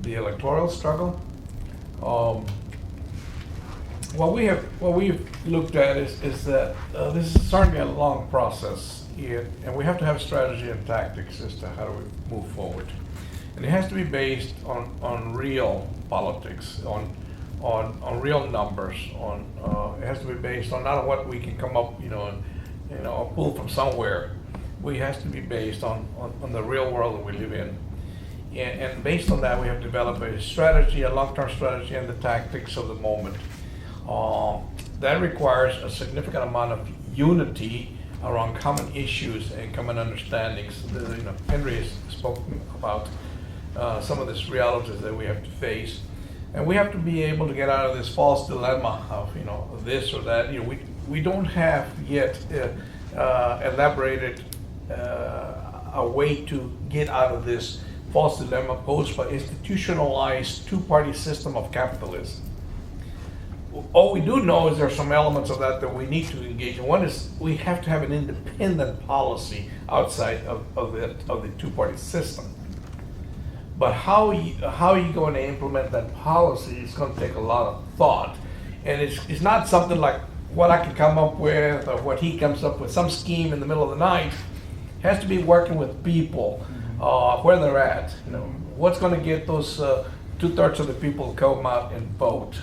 the electoral struggle. What we've looked at is that this is certainly a long process, and we have to have strategy and tactics as to how do we move forward. And it has to be based on real politics, on real numbers. It has to be based on not what we can come up, pull from somewhere. It has to be based on the real world that we live in. And based on that, we have to develop a strategy, a long-term strategy, and the tactics of the moment. That requires a significant amount of unity around common issues and common understandings. Henry has spoken about some of these realities that we have to face. And we have to be able to get out of this false dilemma of this or that. We don't have yet elaborated a way to get out of this false dilemma posed by institutionalized two-party system of capitalism. All we do know is there are some elements of that we need to engage in. One is we have to have an independent policy outside of the two-party system. But how are you going to implement that policy is going to take a lot of thought. And it's not something like what I can come up with or what he comes up with, some scheme in the middle of the night. It has to be working with people, where they're at. What's going to get those 2/3 of the people to come out and vote?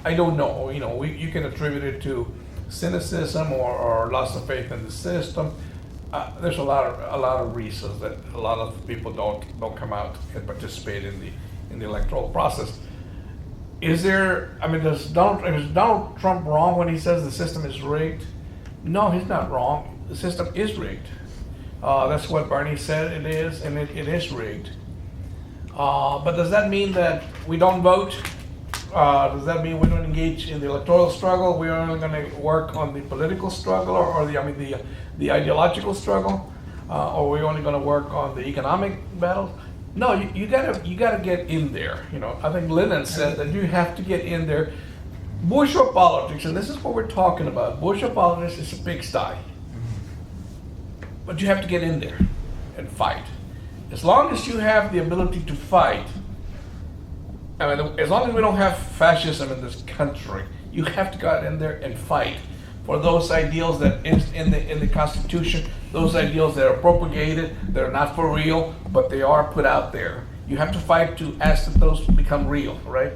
I don't know. You can attribute it to cynicism or loss of faith in the system. There's a lot of reasons that a lot of people don't come out and participate in the electoral process. Is Donald Trump wrong when he says the system is rigged? No, he's not wrong. The system is rigged. That's what Bernie said it is, and it is rigged. But does that mean that we don't vote? Does that mean we don't engage in the electoral struggle? We're only going to work on the political struggle, or the ideological struggle, or we're only going to work on the economic battles? No, you gotta get in there. I think Lenin said that you have to get in there. Bourgeois politics, and this is what we're talking about. Bourgeois politics is a pigsty, but you have to get in there and fight. As long as you have the ability to fight. As long as we don't have fascism in this country, you have to go out in there and fight for those ideals that in the Constitution, those ideals that are propagated, that are not for real, but they are put out there. You have to fight to ask that those become real, right?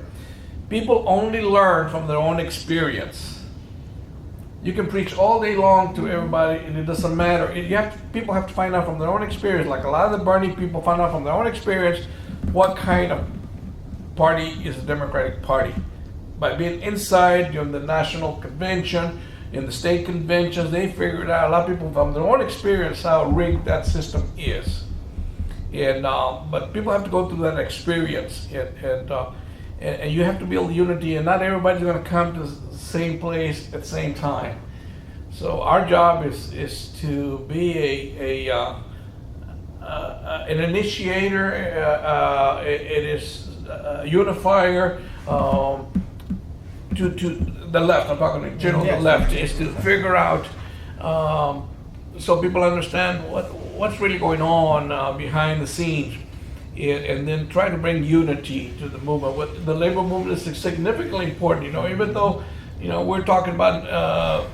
People only learn from their own experience. You can preach all day long to everybody, and it doesn't matter. People have to find out from their own experience. Like a lot of the Bernie people found out from their own experience what kind of party is the Democratic Party. By being inside during the national convention, in the state conventions, they figured out, a lot of people from their own experience, how rigged that system is. And but people have to go through that experience, and you have to build unity, and not everybody's going to come to the same place at the same time. So our job is to be an initiator. It is a unifier to the left. I'm talking in general. Yes. The left is to figure out so people understand what's really going on behind the scenes. And then try to bring unity to the movement. What the labor movement is significantly important, even though, we're talking about,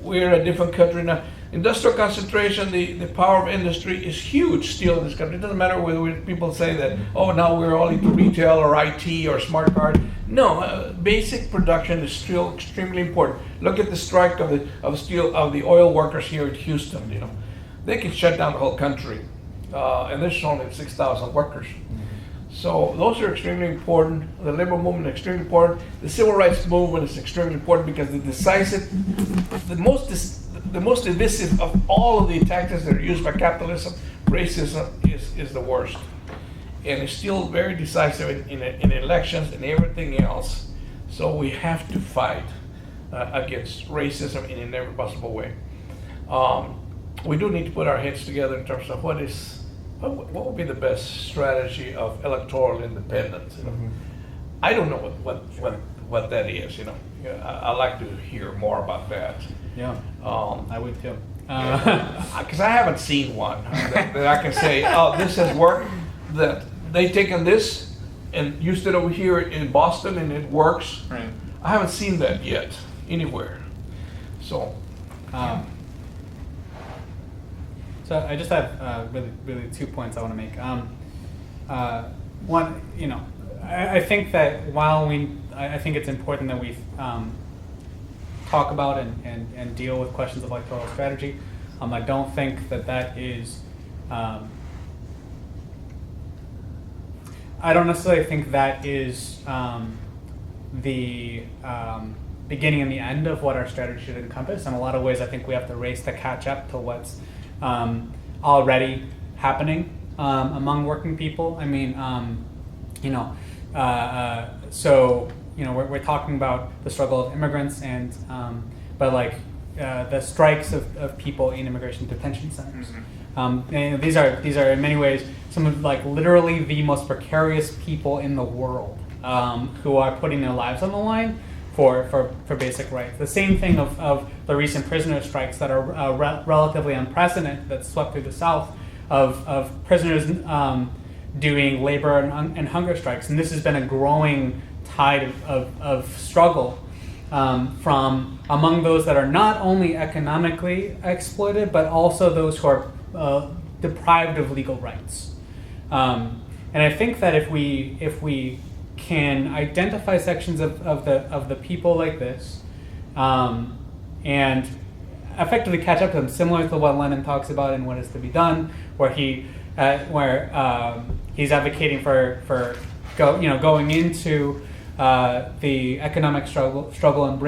we're a different country now. Industrial concentration, the power of industry is huge still in this country. It doesn't matter whether people say that, now we're all into retail or IT or smart card. No, basic production is still extremely important. Look at the strike of the oil workers here in Houston, They can shut down the whole country. And there's only 6,000 workers. So those are extremely important. The labor movement is extremely important. The civil rights movement is extremely important because the most divisive of all of the tactics that are used by capitalism, racism is the worst. And it's still very decisive in elections and everything else. So we have to fight against racism in every possible way. We do need to put our heads together in terms of what would be the best strategy of electoral independence. I don't know what that is. I'd like to hear more about that. Yeah, I would too. Because I haven't seen one that I can say, this has worked. That they've taken this and used it over here in Boston and it works. Right. I haven't seen that yet anywhere. So. So I just have really 2 points I want to make. One, I think that while I think it's important that we talk about and deal with questions of electoral strategy, I don't think that is. I don't necessarily think that is the beginning and the end of what our strategy should encompass. In a lot of ways, I think we have to race to catch up to what's already happening among working people. I mean, we're talking about the struggle of immigrants and but the strikes of people in immigration detention centers. And these are in many ways some of literally the most precarious people in the world who are putting their lives on the line for basic rights. The same thing of the recent prisoner strikes that are relatively unprecedented that swept through the South of prisoners doing labor and hunger strikes. And this has been a growing tide of struggle from among those that are not only economically exploited, but also those who are deprived of legal rights. And I think that if we can identify sections of the people like this, and effectively catch up to them, similar to what Lenin talks about in What Is to Be Done, where he's advocating for going into the economic struggle and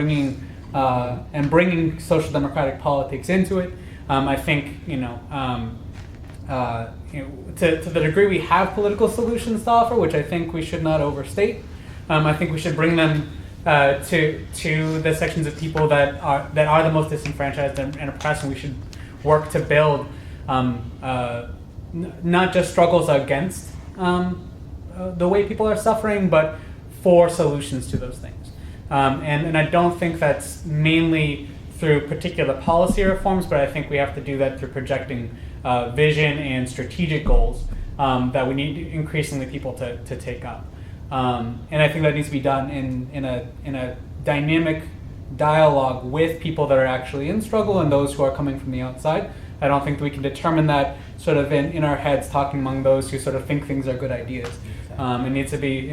bringing social democratic politics into it. I think to the degree we have political solutions to offer, which I think we should not overstate. I think we should bring them to the sections of people that are the most disenfranchised and oppressed, and we should work to build not just struggles against the way people are suffering, but for solutions to those things. And I don't think that's mainly through particular policy reforms, but I think we have to do that through projecting vision and strategic goals that we need increasingly people to take up. And I think that needs to be done in a dynamic dialogue with people that are actually in struggle and those who are coming from the outside. I don't think we can determine that sort of in our heads, talking among those who sort of think things are good ideas. It needs to be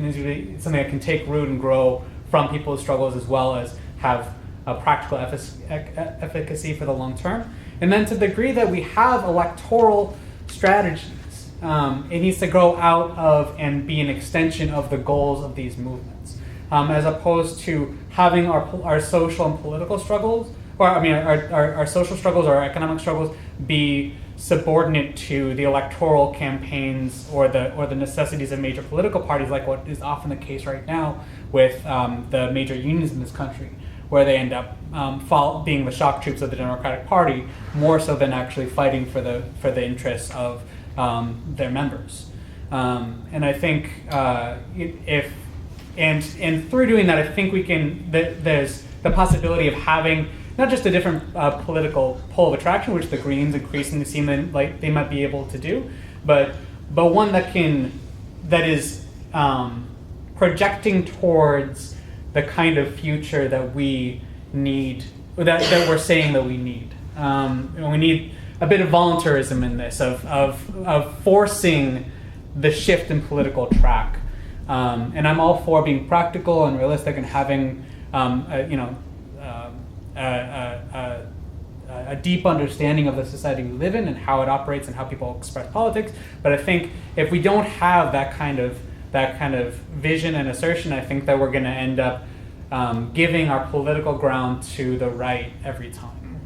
something that can take root and grow from people's struggles, as well as have practical efficacy for the long term. And then to the degree that we have electoral strategies, it needs to grow out of and be an extension of the goals of these movements, as opposed to having our social and political struggles, or I mean our social struggles or our economic struggles be subordinate to the electoral campaigns or the necessities of major political parties, like what is often the case right now with the major unions in this country, where they end up being the shock troops of the Democratic Party more so than actually fighting for the interests of their members. And I think and through doing that, I think we can. There's the possibility of having not just a different political pole of attraction, which the Greens increasingly seem like they might be able to do, but one that is projecting towards the kind of future that we need, that we're saying that we need. We need a bit of voluntarism in this, of forcing the shift in political track. And I'm all for being practical and realistic and having a deep understanding of the society we live in and how it operates and how people express politics. But I think if we don't have that kind of vision and assertion, I think that we're going to end up giving our political ground to the right every time.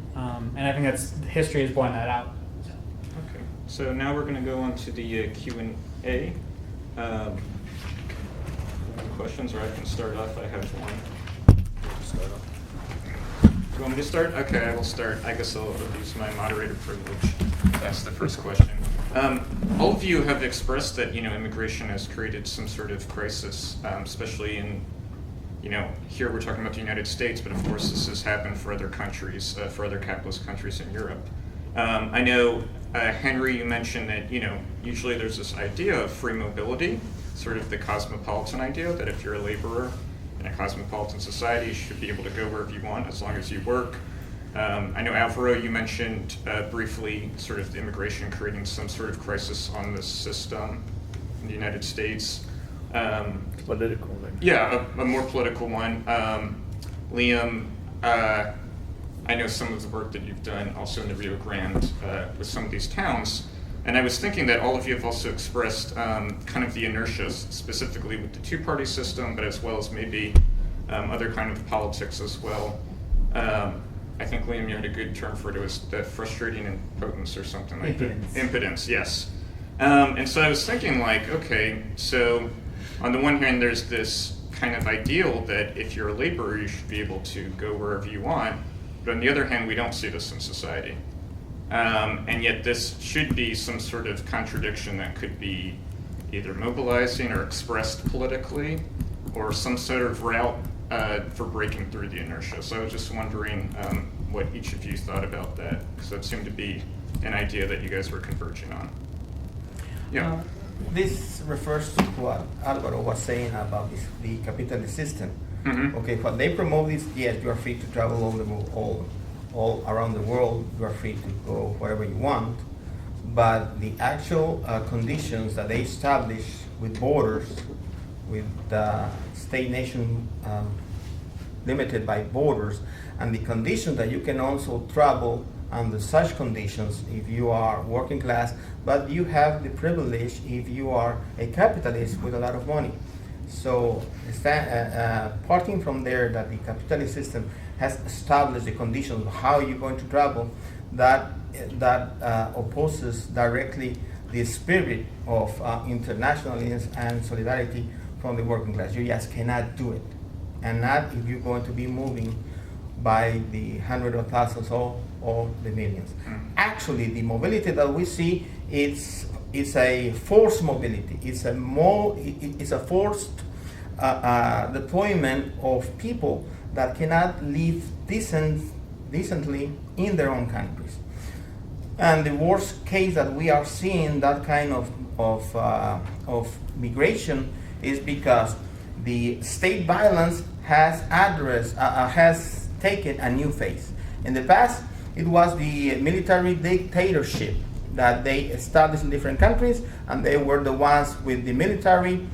And I think history has borne that out. Okay, so now we're going to go on to the Q&A. Questions, or I can start off. I have one. Start off. You want me to start? Okay, I will start. I guess I'll use my moderator privilege. That's the first question. All of you have expressed that immigration has created some sort of crisis, especially in here we're talking about the United States, but of course this has happened for other countries, for other capitalist countries in Europe. I know Henry, you mentioned that usually there's this idea of free mobility, sort of the cosmopolitan idea that if you're a laborer in a cosmopolitan society, you should be able to go wherever you want as long as you work. I know, Alvaro, you mentioned briefly sort of the immigration creating some sort of crisis on the system in the United States. Political. Yeah, a more political one. Liam, I know some of the work that you've done also in the Rio Grande with some of these towns. And I was thinking that all of you have also expressed kind of the inertia, specifically with the two-party system, but as well as maybe other kind of politics as well. I think, Liam, you had a good term for it. It was the frustrating impotence or something like that. Impotence, yes. And so I was thinking, okay, so on the one hand, there's this kind of ideal that if you're a laborer, you should be able to go wherever you want. But on the other hand, we don't see this in society. And yet this should be some sort of contradiction that could be either mobilizing or expressed politically, or some sort of route for breaking through the inertia. So I was just wondering what each of you thought about that, because that seemed to be an idea that you guys were converging on. Yeah. This refers to what Alvaro was saying about the capitalist system. Mm-hmm. Okay, what they promote is, yes, you are free to travel all around the world, you are free to go wherever you want, but the actual conditions that they establish with borders, with the state-nation limited by borders, and the conditions that you can also travel under such conditions if you are working class, but you have the privilege if you are a capitalist with a lot of money. So parting from there, that the capitalist system has established the conditions of how you're going to travel, that opposes directly the spirit of internationalism and solidarity from the working class. You just cannot do it, and not if you're going to be moving by the hundreds of thousands or the millions. Actually, the mobility that we see is a forced mobility. It's a forced deployment of people that cannot live decently in their own countries. And the worst case that we are seeing that kind of migration is because the state violence has taken a new phase. In the past, it was the military dictatorship that they established in different countries, and they were the ones with the military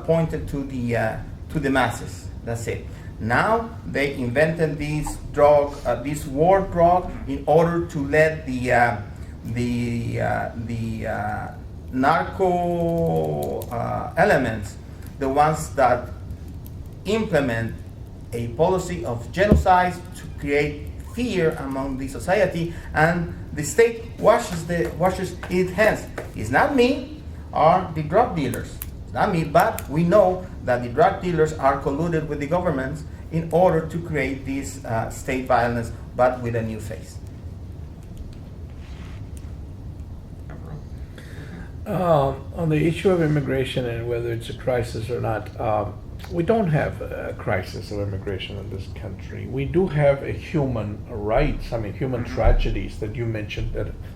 pointed to the masses. That's it. Now they invented this drug, this war drug, in order to let the narco elements, the ones that implement a policy of genocide to create fear among the society, and the state washes its hands. It's not me or the drug dealers. It's not me, but we know that the drug dealers are colluded with the governments in order to create this state violence, but with a new face. On the issue of immigration and whether it's a crisis or not, we don't have a crisis of immigration in this country. We do have a human rights, human tragedies that you mentioned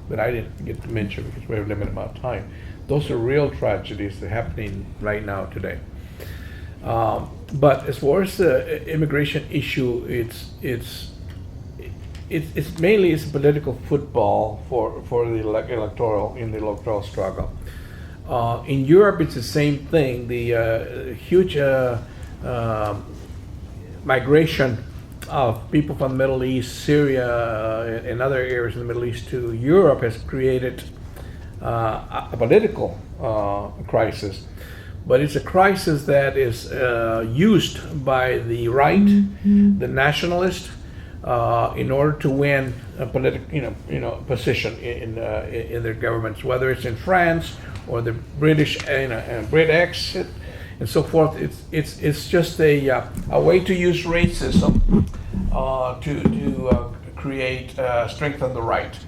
that I didn't get to mention because we have a limited amount of time. Those are real tragedies that are happening right now today. But as far as the immigration issue, it's mainly a political football for the electoral struggle. In Europe, it's the same thing. The huge migration of people from the Middle East, Syria, and other areas in the Middle East to Europe has created a political crisis. But it's a crisis that is used by the right, the nationalist, in order to win a political, position in their governments, whether it's in France or the British, Brexit, and so forth. It's just a way to use racism to create strengthen the right.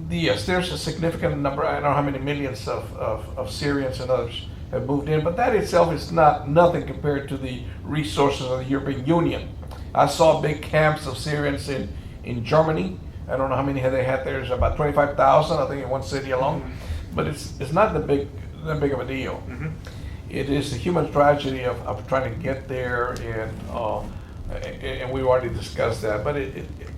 Yes, there's a significant number. I don't know how many millions of Syrians and others have moved in, but that itself is nothing compared to the resources of the European Union. I saw big camps of Syrians in Germany. I don't know how many they had there. There's about 25,000, I think, in one city alone. But it's not that big of a deal. Mm-hmm. It is the human tragedy of trying to get there, and we've already discussed that. But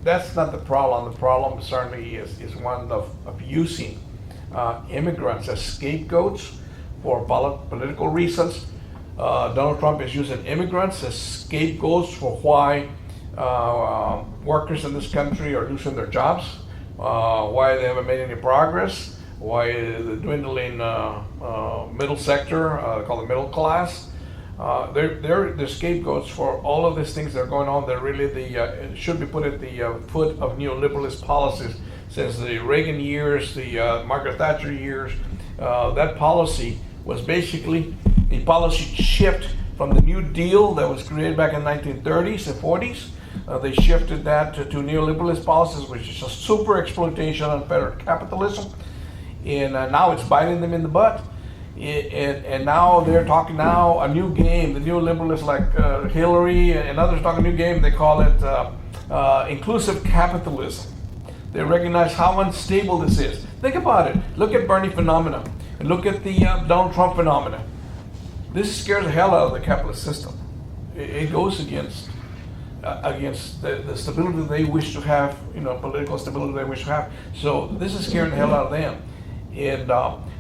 that's not the problem. The problem certainly is one of using immigrants as scapegoats for political reasons. Donald Trump is using immigrants as scapegoats for why workers in this country are losing their jobs, why they haven't made any progress, why the dwindling middle sector, called the middle class, they're scapegoats for all of these things that are going on that really should be put at the foot of neoliberalist policies. Since the Reagan years, the Margaret Thatcher years, that policy was basically a policy shift from the New Deal that was created back in the 1930s and 40s. They shifted that to neoliberalist policies, which is a super exploitation on federal capitalism. And now it's biting them in the butt. And now they're talking a new game. The neoliberalists like Hillary and others talk a new game. They call it inclusive capitalism. They recognize how unstable this is. Think about it. Look at Bernie phenomena and look at the Donald Trump phenomena. This scares the hell out of the capitalist system. It goes against the stability they wish to have, political stability they wish to have. So this is scaring the hell out of them. And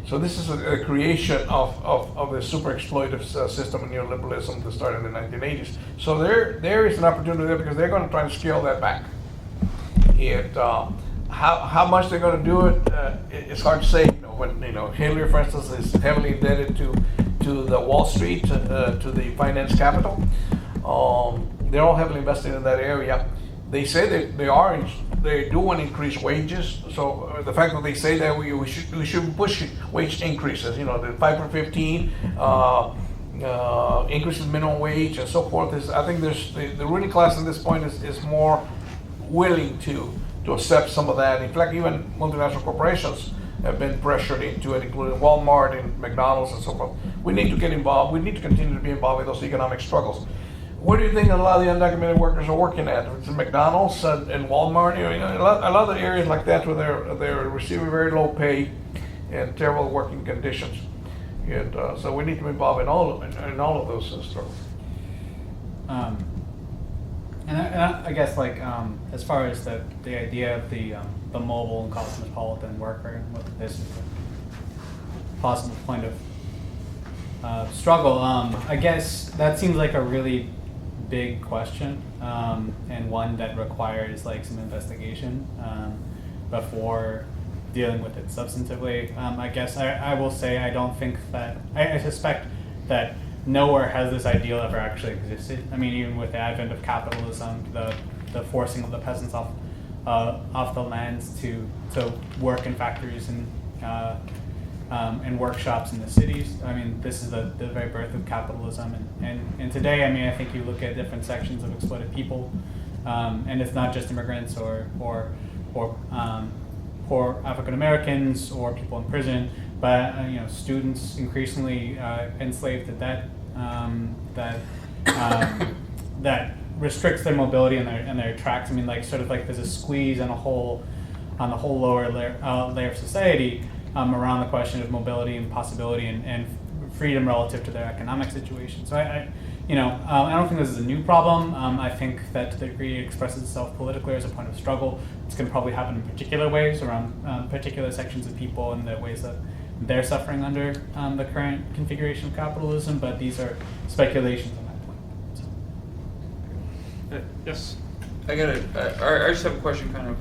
so this is a creation of a super exploitive system of neoliberalism that started in the 1980s. So there is an opportunity there because they're going to try and scale that back. And how much they're going to do it, it's hard to say. When Hillary, for instance, is heavily indebted to the Wall Street, to the finance capital. They're all heavily invested in that area. They say they do want to increase wages. So the fact that they say that we should push wage increases, the 5 for 15, increases in minimum wage and so forth. I think there's the ruling class at this point is more willing to accept some of that. In fact, even multinational corporations have been pressured into it, including Walmart and McDonald's and so forth. We need to get involved. We need to continue to be involved in those economic struggles. Where do you think a lot of the undocumented workers are working at? It's McDonald's and Walmart. A lot of areas like that where they're receiving very low pay and terrible working conditions. And so we need to be involved in all of those struggles. And I guess as far as the idea of the mobile and cosmopolitan worker, what this is a possible point of struggle. I guess that seems like a really big question, and one that requires like some investigation before dealing with it substantively. I guess I will say I don't think that I suspect that nowhere has this ideal ever actually existed. I mean, even with the advent of capitalism, the forcing of the peasants off the lands to work in factories and workshops in the cities. I mean, this is the very birth of capitalism. And today, I mean, I think you look at different sections of exploited people, and it's not just immigrants or African Americans or people in prison, but students increasingly enslaved to debt that restricts their mobility and their tracks. I mean, like sort of like there's a squeeze on the whole lower layer of society around the question of mobility and possibility and freedom relative to their economic situation. So I don't think this is a new problem. I think that to the degree it expresses itself politically as a point of struggle, it's going to probably happen in particular ways around particular sections of people and the ways that they're suffering under the current configuration of capitalism. But these are speculations on that point. So. Yes. I just have a question, kind of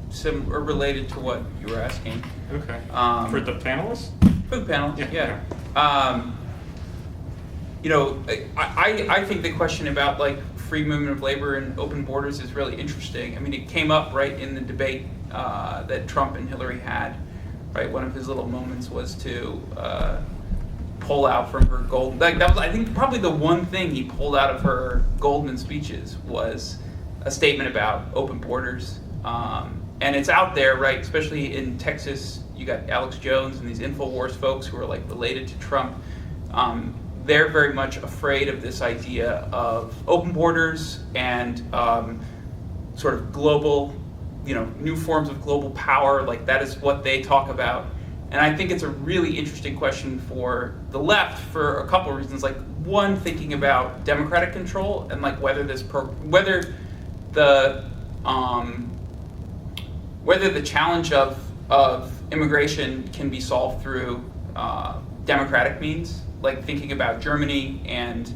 similar, related to what you were asking. Okay. For the panelists? For the panel, yeah. I think the question about like free movement of labor and open borders is really interesting. I mean, it came up right in the debate that Trump and Hillary had. Right, one of his little moments was to pull out from her Goldman. Like that was, I think, probably the one thing he pulled out of her Goldman speeches was a statement about open borders. And it's out there, right? Especially in Texas, you got Alex Jones and these InfoWars folks who are like related to Trump. They're very much afraid of this idea of open borders and sort of global, new forms of global power. Like that is what they talk about. And I think it's a really interesting question for the left for a couple of reasons. Like one, thinking about democratic control and like whether the challenge of immigration can be solved through democratic means, like thinking about Germany and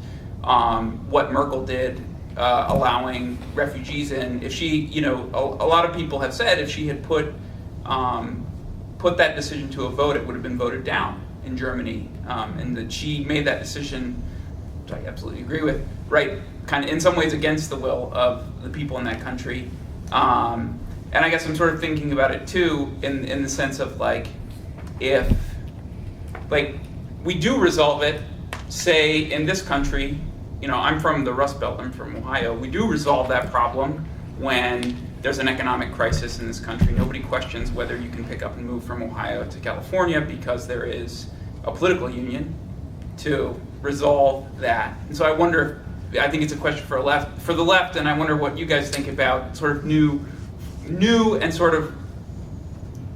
what Merkel did, allowing refugees in. If she, a lot of people have said if she had put that decision to a vote, it would have been voted down in Germany, and that she made that decision, which I absolutely agree with, right, kind of in some ways against the will of the people in that country. And I guess I'm sort of thinking about it too in the sense of like, if like we do resolve it, say in this country, I'm from the Rust Belt, I'm from Ohio, we do resolve that problem when there's an economic crisis in this country. Nobody questions whether you can pick up and move from Ohio to California because there is a political union to resolve that. And so I wonder, I think it's a question for the left, and I wonder what you guys think about sort of new and sort of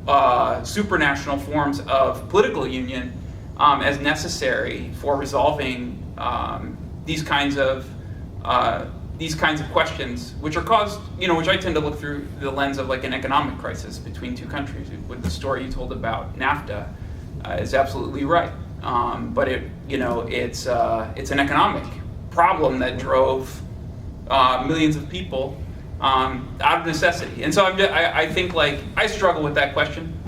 supranational forms of political union as necessary for resolving these kinds of questions, which are caused, which I tend to look through the lens of like an economic crisis between two countries. With the story you told about NAFTA is absolutely right, but it's an economic problem that drove millions of people out of necessity. And so I think like I struggle with that question.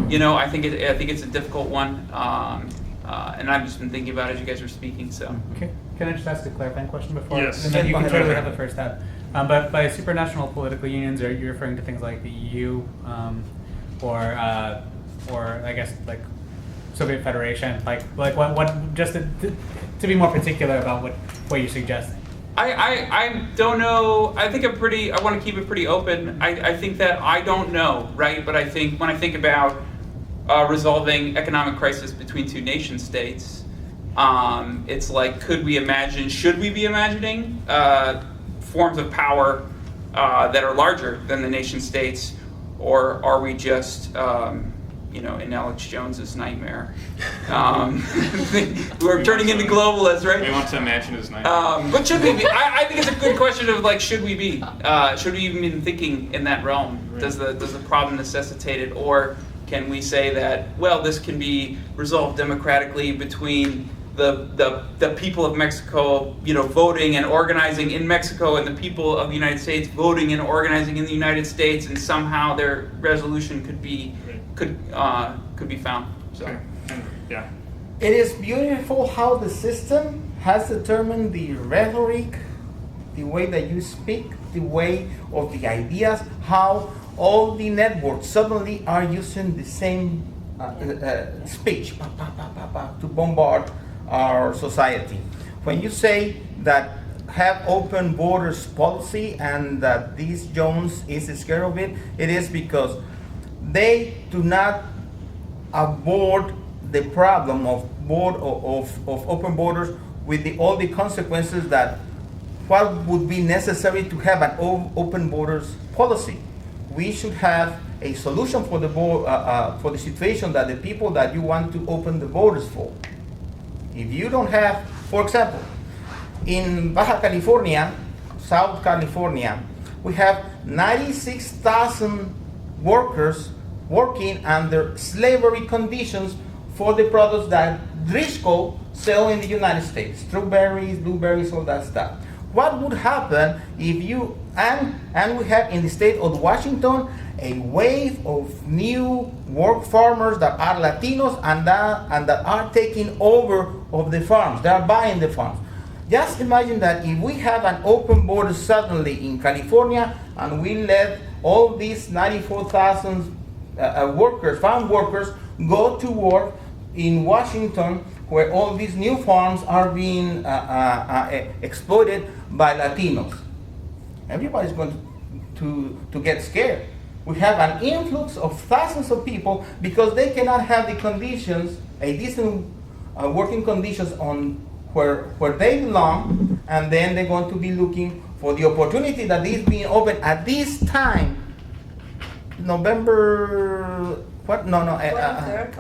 I think it's a difficult one, and I've just been thinking about it as you guys were speaking. So okay, can I just ask a clarifying question before? Yes. And then you can totally have the first step. But by supranational political unions, are you referring to things like the EU, or I guess like Soviet Federation? Like what? Just to be more particular about what you're suggesting. I don't know. I think I want to keep it pretty open. I think that I don't know, right? But I think when I think about resolving economic crisis between two nation states, it's like, should we be imagining forms of power that are larger than the nation states, or are we just in Alex Jones's nightmare? We're turning into globalists, right? We want to imagine his nightmare. But should we be? I think it's a good question of like, should we be? Should we even be thinking in that realm? Right. Does the problem necessitate it, or can we say that, well, this can be resolved democratically between the people of Mexico, voting and organizing in Mexico, and the people of the United States voting and organizing in the United States, and somehow their resolution could be found. So, Okay. Yeah. It is beautiful how the system has determined the rhetoric, the way that you speak, the way of the ideas, how all the networks suddenly are using the same speech to bombard our society. When you say that have open borders policy and that this Jones is scared of it, it is because they do not avoid the problem of open borders with all the consequences that what would be necessary to have an open borders policy. We should have a solution for the situation that the people that you want to open the borders for. If you don't have, for example, in Baja California, South California, we have 96,000 workers working under slavery conditions for the products that Driscoll sell in the United States, strawberries, blueberries, all that stuff. What would happen if you, and we have in the state of Washington, a wave of new work farmers that are Latinos and that are taking over of the farms. They are buying the farms. Just imagine that if we have an open border suddenly in California and we let all these 94,000 farm workers, go to work in Washington, where all these new farms are being exploited by Latinos. Everybody's going to get scared. We have an influx of thousands of people because they cannot have the conditions, a decent working conditions on where they belong, and then they're going to be looking for the opportunity that is being opened at this time,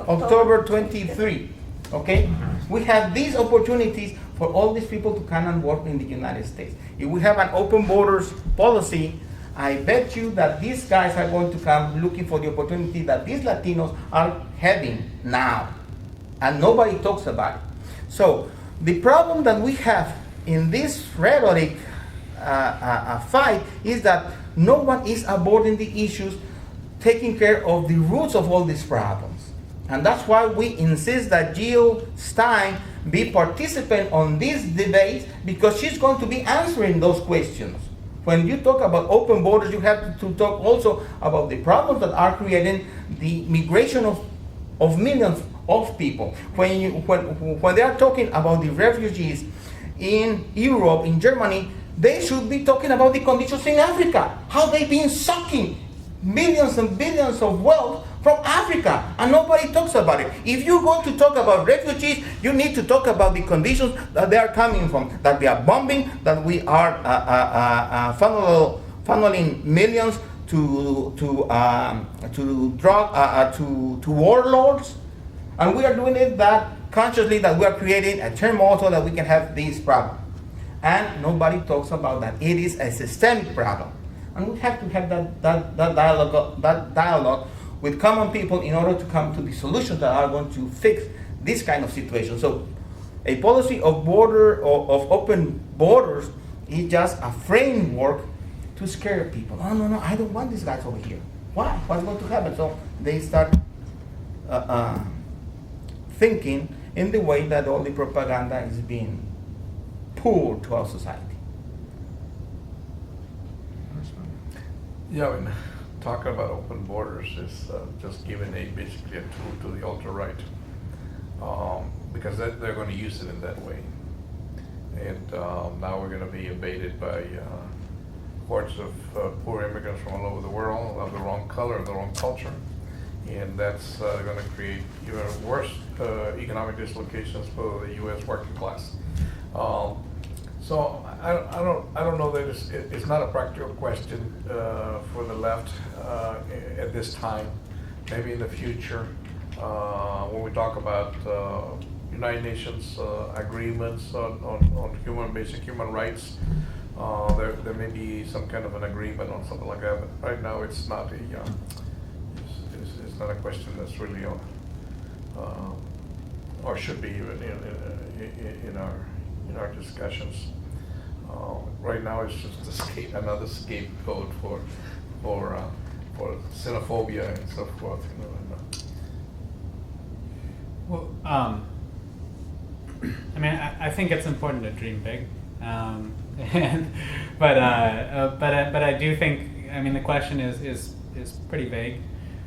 October 23. Okay, we have these opportunities for all these people to come and work in the United States. If we have an open borders policy, I bet you that these guys are going to come looking for the opportunity that these Latinos are having now, and nobody talks about it. So the problem that we have in this rhetoric fight is that no one is aborting the issues, taking care of the roots of all these problems. And that's why we insist that Jill Stein be participant on this debate, because she's going to be answering those questions. When you talk about open borders, you have to talk also about the problems that are creating the migration of millions of people. When they are talking about the refugees in Europe, in Germany, they should be talking about the conditions in Africa, how they've been sucking millions and billions of wealth from Africa, and nobody talks about it. If you're going to talk about refugees, you need to talk about the conditions that they are coming from, that we are bombing, that we are funneling millions to warlords, and we are doing it that consciously, that we are creating a turmoil so that we can have this problem. And nobody talks about that. It is a systemic problem. And we have to have that dialogue with common people in order to come to the solutions that are going to fix this kind of situation. So a policy of open borders is just a framework to scare people. Oh, no, I don't want these guys over here. Why? What's going to happen? So they start thinking in the way that all the propaganda is being poured to our society. Yeah, I mean, talking about open borders is just giving basically a tool to the ultra-right, because they're going to use it in that way. And now we're going to be invaded by hordes of poor immigrants from all over the world, of the wrong color, the wrong culture, and that's going to create even worse economic dislocations for the U.S. working class. So I don't know that it's not a practical question for the left at this time. Maybe in the future, when we talk about United Nations agreements on basic human rights, there may be some kind of an agreement on something like that. But right now, it's not or should be even in our discussions. Right now, it's just another scapegoat for xenophobia and so forth. Well, I mean, I think it's important to dream big, but I do think, I mean, the question is pretty vague,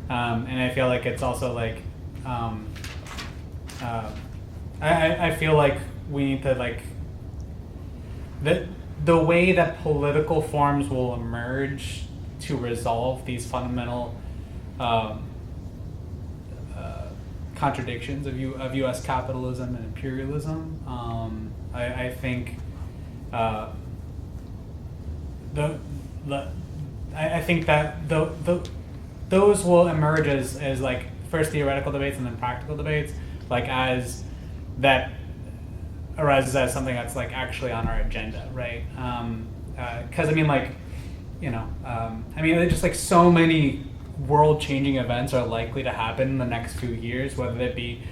and I feel like it's also like, I feel like we need to like the way that political forms will emerge to resolve these fundamental contradictions of U.S. capitalism and imperialism. I think I think that those will emerge as like first theoretical debates and then practical debates, like as that arises as something that's like actually on our agenda, right? Because I mean, like, I mean, there's just like so many world-changing events are likely to happen in the next few years, whether it be,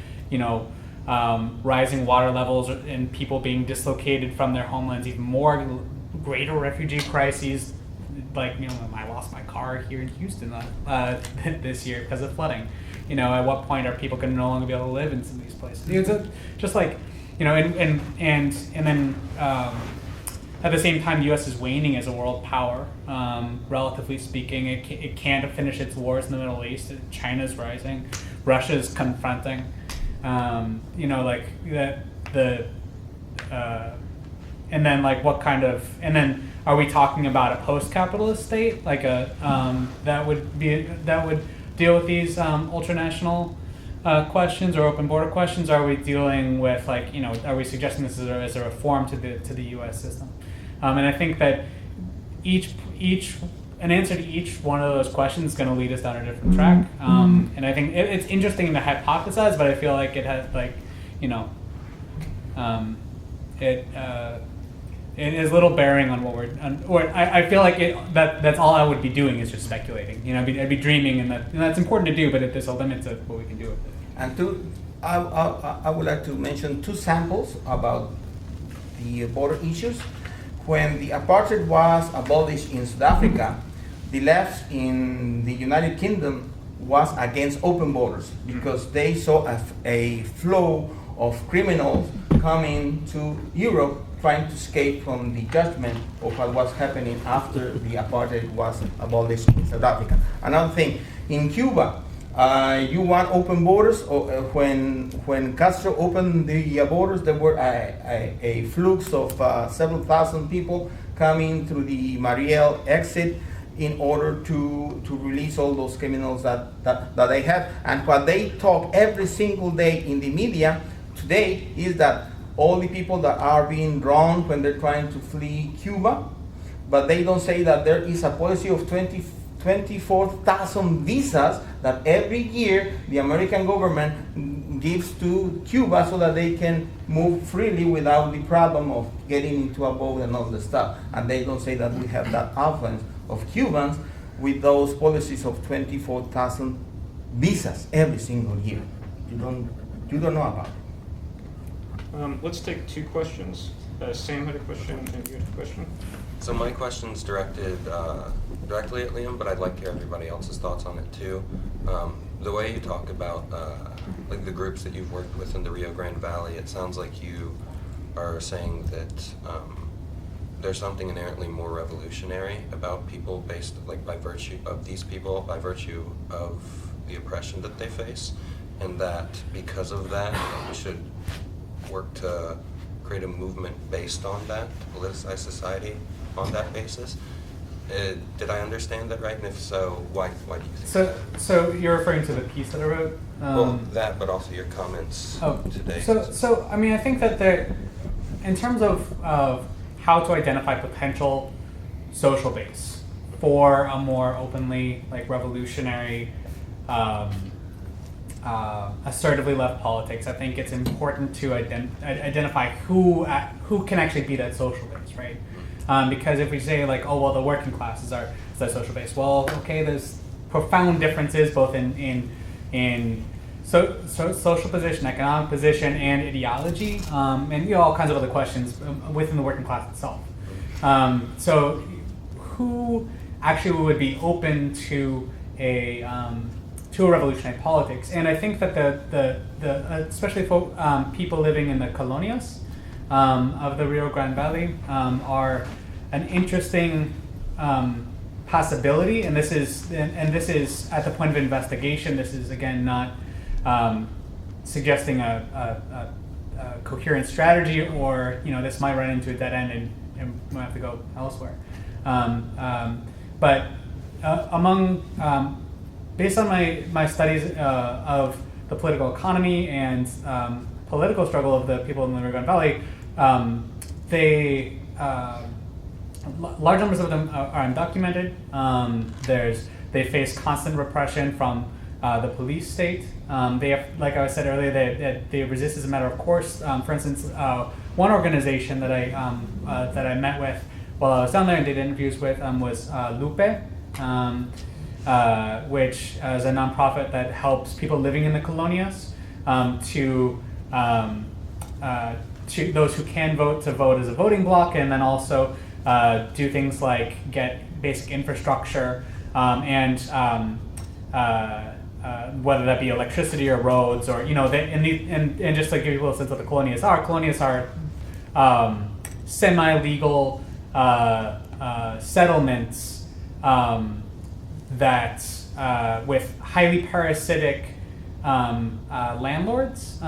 rising water levels and people being dislocated from their homelands, even more greater refugee crises, like, I lost my car here in Houston this year because of flooding. At what point are people going to no longer be able to live in some of these places? It's just like, and then at the same time, the U.S. is waning as a world power, relatively speaking. It can't finish its wars in the Middle East. China's rising, Russia's confronting. Like and then like what kind of, and then are we talking about a post-capitalist state, like that would deal with these ultranational questions or open border questions? Are we dealing with like, are we suggesting this as a reform to the U.S. system? And I think that an answer to each one of those questions is going to lead us down a different track. And I think it's interesting to hypothesize, but I feel like it has like, it is little bearing on what or I feel like that's all I would be doing is just speculating. I'd be dreaming, and that's important to do, but there's a limit to what we can do with it. And I would like to mention two samples about the border issues. When the apartheid was abolished in South Africa, the left in the United Kingdom was against open borders because they saw a flow of criminals coming to Europe trying to escape from the judgment of what was happening after the apartheid was abolished in South Africa. Another thing, in Cuba, you want open borders. When Castro opened the borders, there were a flux of several thousand people coming through the Mariel exit in order to release all those criminals that they have. And what they talk every single day in the media today is that all the people that are being drawn when they're trying to flee Cuba, but they don't say that there is a policy of 24,000 visas that every year the American government gives to Cuba so that they can move freely without the problem of getting into a boat and all the stuff. And they don't say that we have that affluence of Cubans with those policies of 24,000 visas every single year. You don't know about it. Let's take two questions. Sam had a question, and you had a question? So my question's directed directly at Liam, but I'd like to hear everybody else's thoughts on it too. The way you talk about like the groups that you've worked with in the Rio Grande Valley, it sounds like you are saying that there's something inherently more revolutionary about people based, like by virtue of these people, by virtue of the oppression that they face, and that because of that, we should work to create a movement based on that, to politicize society on that basis. Did I understand that right? And if so, why do you think So you're referring to the piece that I wrote? well, that, but also your comments today. So I mean, I think that in terms of how to identify potential social base for a more openly like revolutionary, assertively left politics, I think it's important to identify who can actually be that social base, right? Because if we say like, oh well, the working classes are that social base, well, okay, there's profound differences both in social position, economic position, and ideology, and all kinds of other questions within the working class itself. So, who actually would be open to a revolutionary politics? And I think that the especially for people living in the colonias of the Rio Grande Valley are an interesting possibility, and this is at the point of investigation. This is again not suggesting a coherent strategy, or this might run into a dead end and we'll have to go elsewhere. But based on my studies of the political economy and political struggle of the people in the Rio Grande Valley, large numbers of them are undocumented. They face constant repression from the police state. They have, like I said earlier, they resist as a matter of course. For instance, one organization that I met with while I was down there and did interviews with was Lupe, which is a nonprofit that helps people living in the colonias to those who can vote to vote as a voting bloc, and then also do things like get basic infrastructure and whether that be electricity or roads, or and just to give people a sense of what the colonias are semi-legal settlements that with highly parasitic landlords,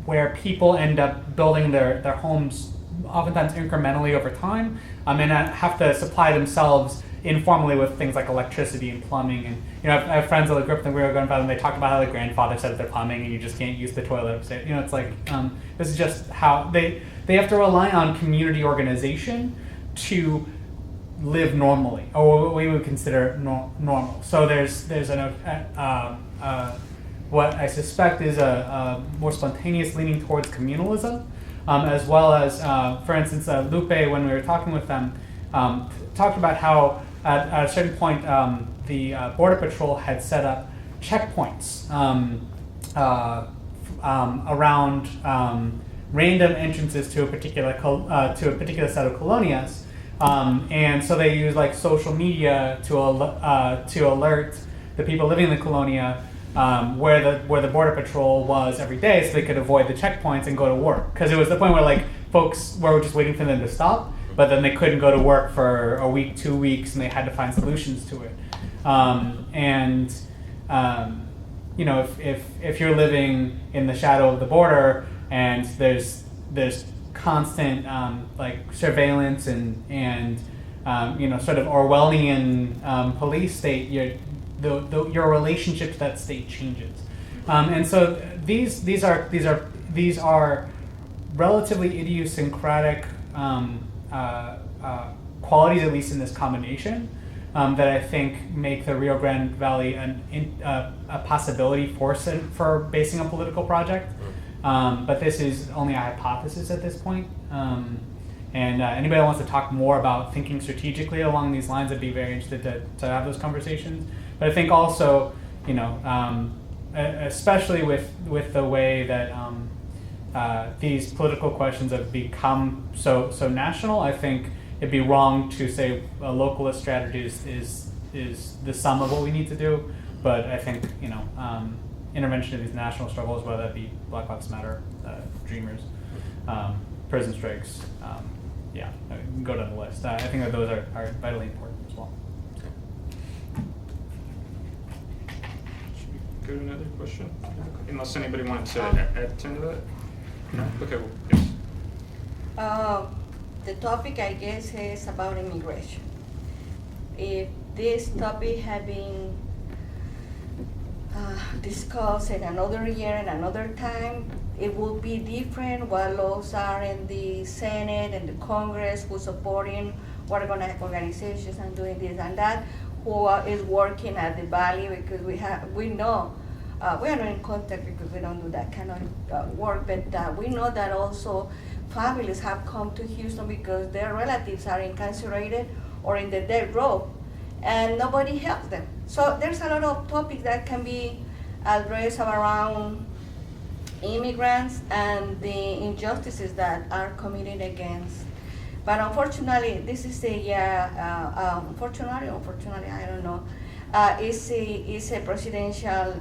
where people end up building their homes oftentimes incrementally over time, and have to supply themselves informally with things like electricity and plumbing. And I have friends that grew up in the Rio Grande Valley, and they talk about how their grandfather set up their plumbing, and you just can't use the toilet upstairs. It's like this is just how they have to rely on community organization to live normally, or what we would consider normal. So there's what I suspect is a more spontaneous leaning towards communalism, as well as, for instance, Lupe, when we were talking with them, talked about how at a certain point the Border Patrol had set up checkpoints around random entrances to a particular set of colonias, and so they use like social media to alert the people living in the colonia where the Border Patrol was every day, so they could avoid the checkpoints and go to work. Because it was the point where like folks were just waiting for them to stop, but then they couldn't go to work for a week, 2 weeks, and they had to find solutions to it. If you're living in the shadow of the border and there's constant like surveillance and sort of Orwellian police state, your relationship to that state changes, and so these are relatively idiosyncratic qualities, at least in this combination, that I think make the Rio Grande Valley a possibility for basing a political project. But this is only a hypothesis at this point. And anybody that wants to talk more about thinking strategically along these lines, I'd be very interested to have those conversations. But I think also, especially with the way that these political questions have become so national, I think it'd be wrong to say a localist strategy is the sum of what we need to do. But I think intervention in these national struggles, whether that be Black Lives Matter, Dreamers, prison strikes, I can go down the list. I think that those are vitally important as well. Go to another question, unless anybody wanted to add to that. No. Okay. Well, yes. The topic, I guess, is about immigration. If this topic had been discussed in another year and another time, it will be different. What laws are in the Senate and the Congress who's supporting what organizations and doing this and that, who is working at the Valley, because we know we are not in contact because we don't do that kind of work, but we know that also families have come to Houston because their relatives are incarcerated or in the death row, and nobody helps them. So there's a lot of topics that can be address around immigrants and the injustices that are committed against. But unfortunately, this is a unfortunately, I don't know. It's a presidential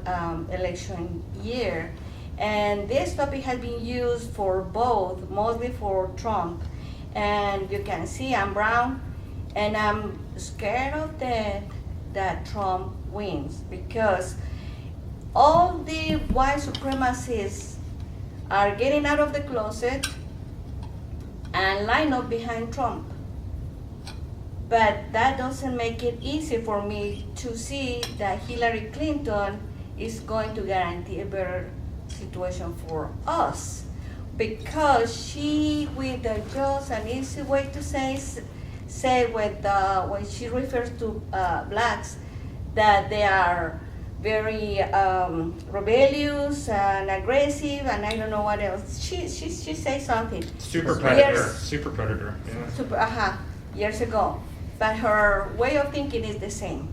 election year, and this topic has been used for both, mostly for Trump. And you can see I'm brown, and I'm scared of that Trump wins, because all the white supremacists are getting out of the closet and line up behind Trump. But that doesn't make it easy for me to see that Hillary Clinton is going to guarantee a better situation for us, because she, with just an easy way to say with when she refers to blacks, that they are very rebellious and aggressive, and I don't know what else. She says something. Super predator. Years, Super predator. Yeah. years ago. But her way of thinking is the same.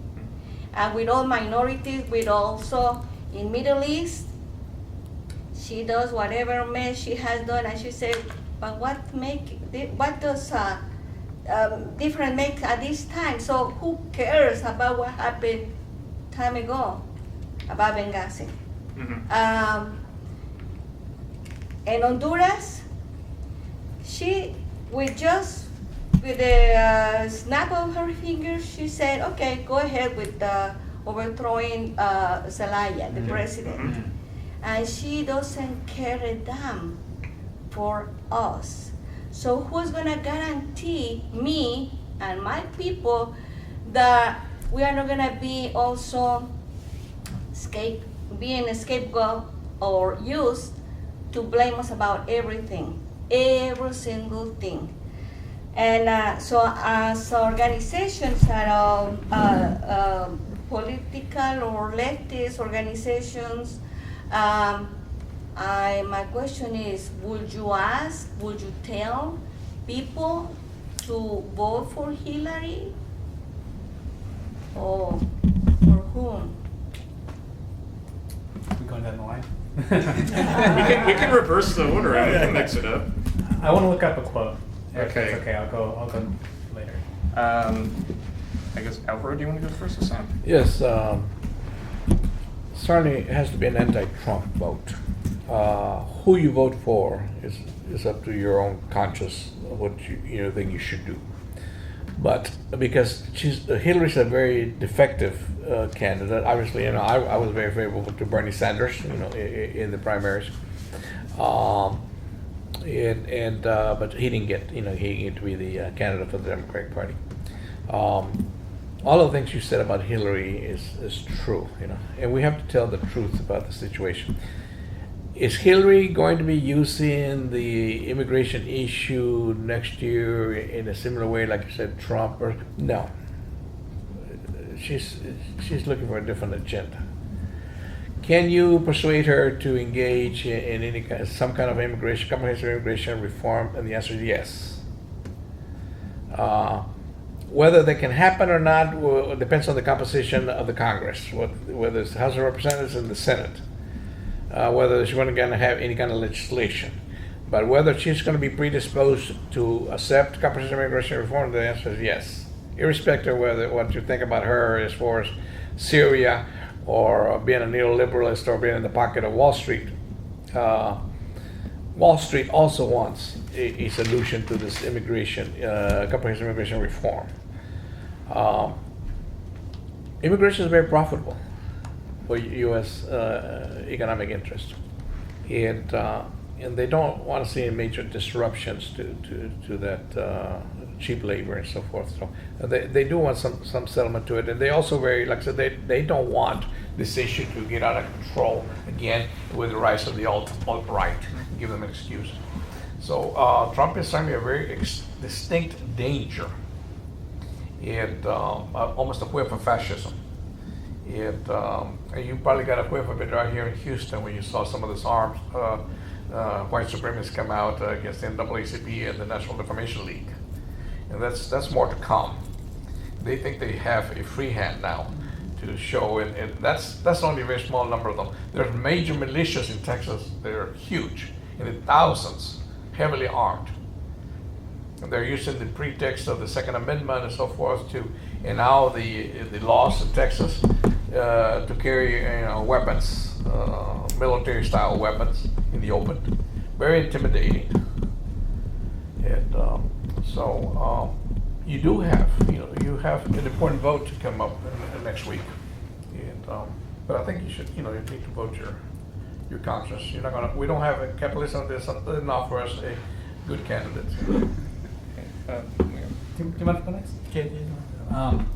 And with all minorities, with also in Middle East, she does whatever mess she has done, and she says, but what does different make at this time? So who cares about what happened time ago about Benghazi? Mm-hmm. In Honduras, with a snap of her fingers, she said, okay, go ahead with overthrowing Zelaya, the president. Mm-hmm. And she doesn't care a damn for us. So who's gonna guarantee me and my people that we are not gonna be also being a scapegoat or used to blame us about everything, every single thing? And so as organizations are political or leftist organizations, my question is, would you tell people to vote for Hillary? Or for whom? We going down the line? we can reverse the order. I can mix it up. I want to look up a quote. Okay. If it's okay, I'll go later. I guess Alvaro, do you want to go first this time? Yes, certainly it has to be an anti-Trump vote. Who you vote for is up to your own conscience, what you think you should do. But because Hillary's a very defective candidate, obviously, I was very favorable to Bernie Sanders, in the primaries, but he didn't get, he didn't get to be the candidate for the Democratic Party. All of the things you said about Hillary is true, and we have to tell the truth about the situation. Is Hillary going to be using the immigration issue next year in a similar way, like you said, Trump? Or no? She's looking for a different agenda. Can you persuade her to engage in some kind of comprehensive immigration reform? And the answer is yes. Whether that can happen or not depends on the composition of the Congress, whether it's the House of Representatives and the Senate. Whether she's going to have any kind of legislation. But whether she's going to be predisposed to accept comprehensive immigration reform, the answer is yes. Irrespective of what you think about her as far as Syria or being a neoliberalist or being in the pocket of Wall Street. Wall Street also wants a solution to this comprehensive immigration reform. Immigration is very profitable for U.S. economic interest, and they don't want to see major disruptions to that cheap labor and so forth. So they do want some settlement to it, and they also like I said, they don't want this issue to get out of control again with the rise of the alt-right. Give them an excuse. So Trump is certainly a very distinct danger, and almost a whiff of fascism. And you probably got a whiff of it right here in Houston when you saw some of this armed white supremacists come out against the NAACP and the National Defamation League. And that's more to come. They think they have a free hand now to show it. And that's only a very small number of them. There's major militias in Texas that are huge, in the thousands, heavily armed. And they're using the pretext of the Second Amendment and so forth and now the laws in Texas to carry weapons, military-style weapons in the open. Very intimidating. And so you do have, you have an important vote to come up next week. And but I think you should, you need to vote your conscience. You're not gonna. We don't have a capitalism that doesn't offer us a good candidate. Do you want to go next? Okay. I'm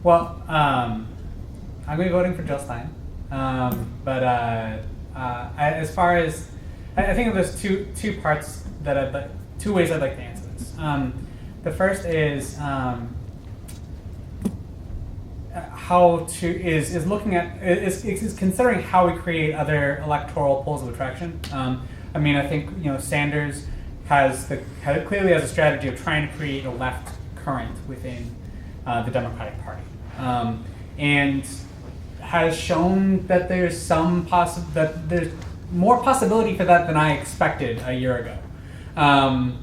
going to be voting for Jill Stein. But as far as I think there's two parts that two ways I'd like to answer this. The first is is considering how we create other electoral poles of attraction. I think Sanders clearly has a strategy of trying to create a left current within the Democratic Party, and has shown that there's there's more possibility for that than I expected a year ago.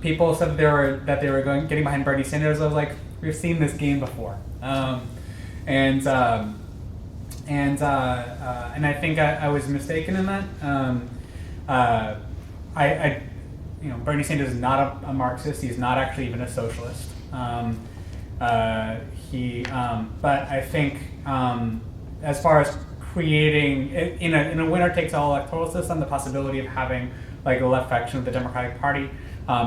People said that they were getting behind Bernie Sanders. I was like, we've seen this game before, and I think I was mistaken in that. Bernie Sanders is not a Marxist. He's not actually even a socialist. But I think as far as creating in a winner-takes-all electoral system, the possibility of having like a left faction of the Democratic Party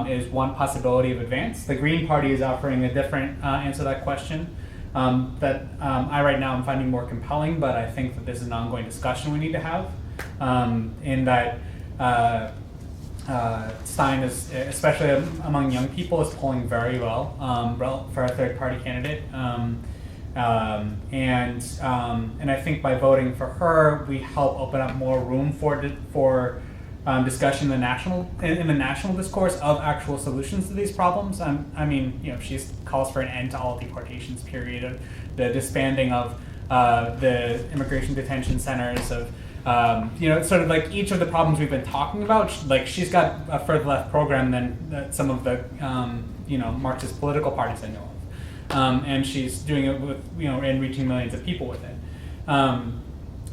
is one possibility of advance. The Green Party is offering a different answer to that question that I right now am finding more compelling, but I think that this is an ongoing discussion we need to have. In that Stein is, especially among young people, is polling very well for a third-party candidate, and I think by voting for her, we help open up more room for discussion in the national discourse of actual solutions to these problems. She calls for an end to all deportations, period, the disbanding of the immigration detention centers, of sort of like each of the problems we've been talking about. Like she's got a further left program than some of the Marxist political parties I know of, and she's doing it with and reaching millions of people with it.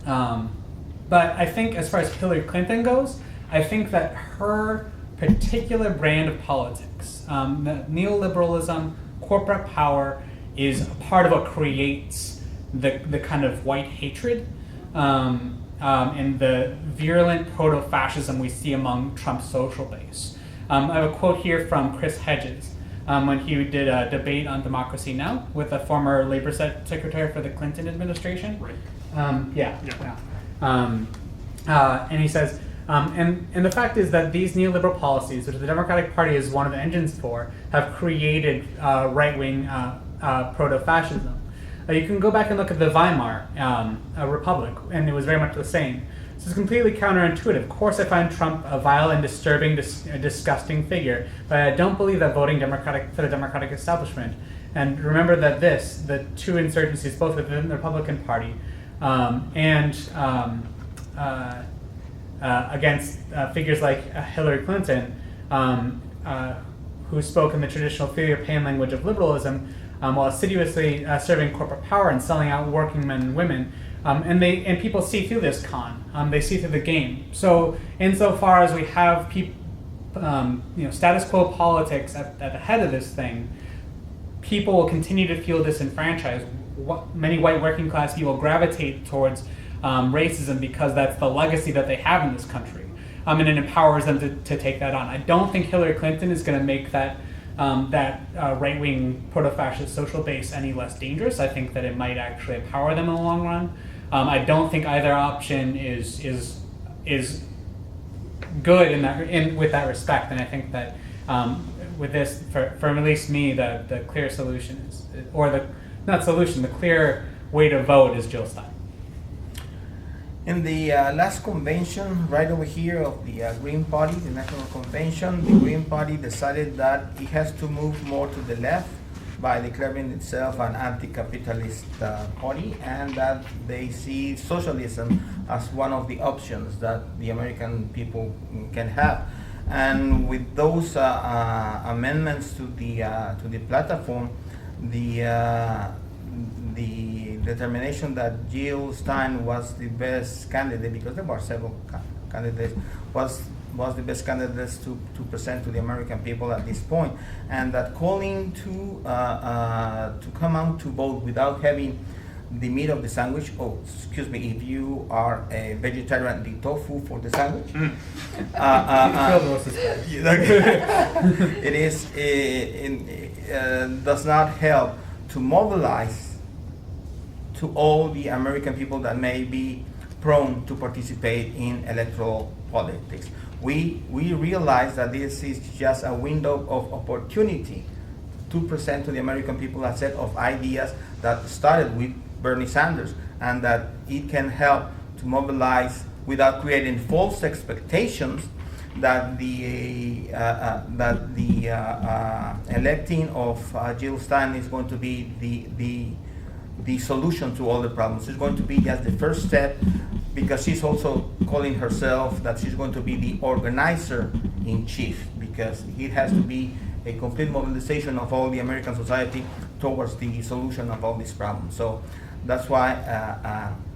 But I think as far as Hillary Clinton goes, I think that her particular brand of politics, neoliberalism, corporate power, is a part of what creates the kind of white hatred and the virulent proto-fascism we see among Trump's social base. I have a quote here from Chris Hedges when he did a debate on Democracy Now! With a former labor secretary for the Clinton administration. Right. And he says, and the fact is that these neoliberal policies, which the Democratic Party is one of the engines for, have created right-wing proto-fascism. You can go back and look at the Weimar Republic, and it was very much the same. This is completely counterintuitive. Of course, I find Trump a vile and disturbing, disgusting figure, but I don't believe that voting for the Democratic establishment. And remember that the two insurgencies, both within the Republican Party and against figures like Hillary Clinton, who spoke in the traditional fear-pain language of liberalism, while assiduously serving corporate power and selling out working men and women, and people see through this con. They see through the game. So, insofar as we have status quo politics at the head of this thing, people will continue to feel disenfranchised. Many white working class people gravitate towards racism because that's the legacy that they have in this country, and it empowers them to take that on. I don't think Hillary Clinton is going to make that right-wing proto-fascist social base any less dangerous. I think that it might actually empower them in the long run. I don't think either option is good with that respect, and I think that with this, for at least me, the clear solution is, or the clear way to vote is Jill Stein. In the last convention, right over here of the Green Party, the National Convention, the Green Party decided that it has to move more to the left by declaring itself an anti-capitalist party, and that they see socialism as one of the options that the American people can have. And with those amendments to the platform, the determination that Jill Stein was the best candidate, because there were several candidates, was the best candidates to present to the American people at this point, and that calling to come out to vote without having the meat of the sandwich. Oh, excuse me, if you are a vegetarian, the tofu for the sandwich. It is does not help to mobilize to all the American people that may be prone to participate in electoral politics. We realize that this is just a window of opportunity to present to the American people a set of ideas that started with Bernie Sanders, and that it can help to mobilize without creating false expectations that the electing of Jill Stein is going to be the solution to all the problems. It's going to be just the first step, because she's also calling herself that she's going to be the organizer in chief, because it has to be a complete mobilization of all the American society towards the solution of all these problems. So that's why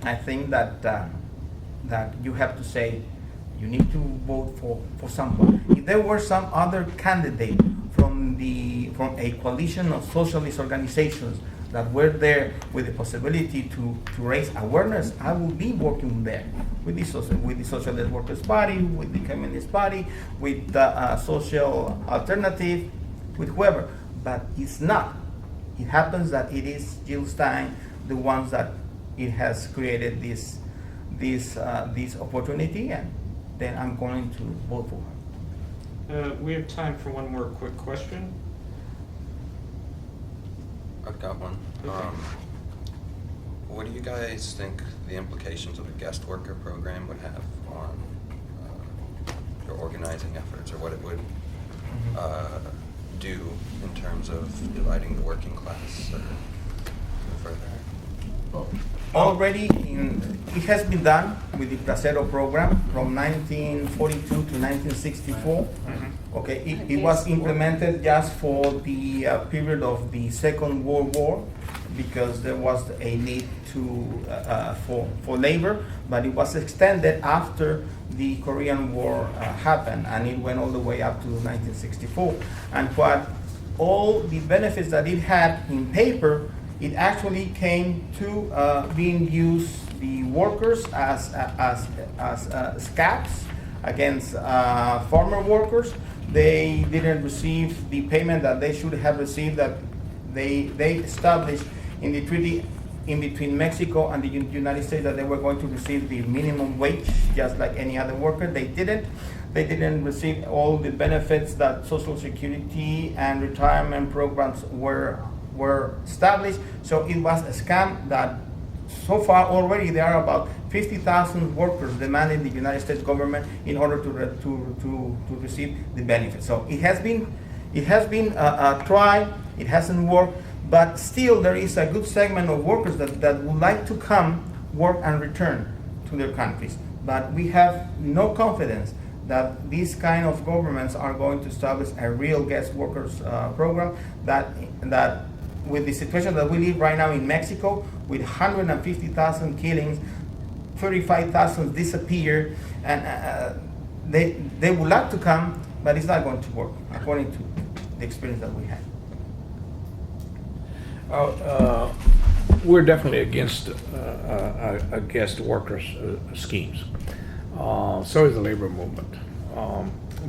I think that you have to say you need to vote for someone. If there were some other candidate from a coalition of socialist organizations that were there with the possibility to raise awareness, I will be working there with the Socialist Workers' Party, with the Communist Party, with the Social Alternative, with whoever. But it's not. It happens that it is Jill Stein, the ones that it has created this opportunity, and then I'm going to vote for her. We have time for one more quick question. I've got one. Okay. What do you guys think the implications of a guest worker program would have on your organizing efforts, or what it would do in terms of dividing the working class or further? Already, it has been done with the Bracero program from 1942 to 1964. Okay, it was implemented just for the period of the Second World War, because there was a need for labor, but it was extended after the Korean War happened, and it went all the way up to 1964. And what all the benefits that it had in paper, it actually came to being used the workers as scabs against farmer workers. They didn't receive the payment that they should have received, that they established in the treaty in between Mexico and the United States, that they were going to receive the minimum wage just like any other worker. They didn't. They didn't receive all the benefits that Social Security and retirement programs were established. So it was a scam that so far already there are about 50,000 workers demanding the United States government in order to receive the benefits. So it has been tried. It hasn't worked, but still there is a good segment of workers that would like to come, work, and return to their countries. But we have no confidence that these kind of governments are going to establish a real guest workers program that with the situation that we live right now in Mexico, with 150,000 killings, 35,000 disappear, and they would like to come, but it's not going to work according to the experience that we had. We're definitely against guest workers schemes. So is the labor movement,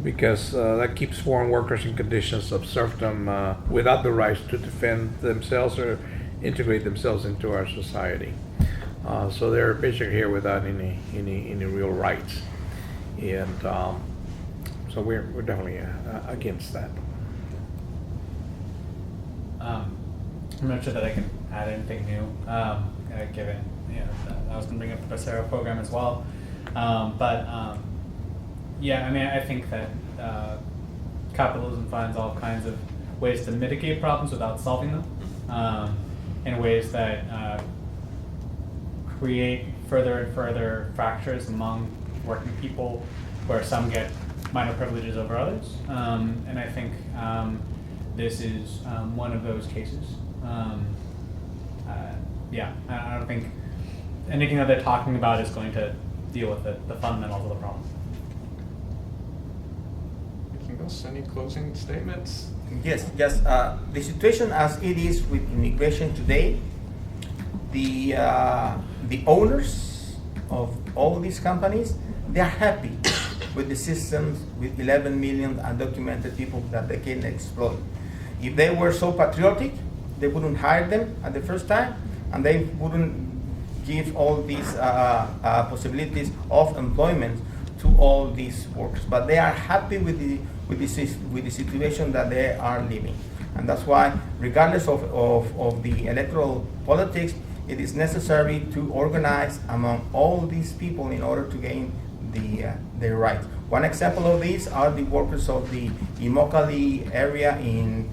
because that keeps foreign workers in conditions of serfdom without the rights to defend themselves or integrate themselves into our society. So they're basically here without any real rights, and so we're definitely against that. I'm not sure that I can add anything new, given I was going to bring up the Bracero program as well. Yeah, I mean, I think that capitalism finds all kinds of ways to mitigate problems without solving them, in ways that create further and further fractures among working people, where some get minor privileges over others. And I think this is one of those cases. Yeah, I don't think anything that they're talking about is going to deal with the fundamentals of the problem. Anything else? Any closing statements? Yes. The situation as it is with immigration today, the owners of all these companies, they are happy with the systems with 11 million undocumented people that they can exploit. If they were so patriotic, they wouldn't hire them at the first time, and they wouldn't give all these possibilities of employment to all these workers. But they are happy with the situation that they are living, and that's why, regardless of the electoral politics, it is necessary to organize among all these people in order to gain their rights. One example of these are the workers of the Immokalee area in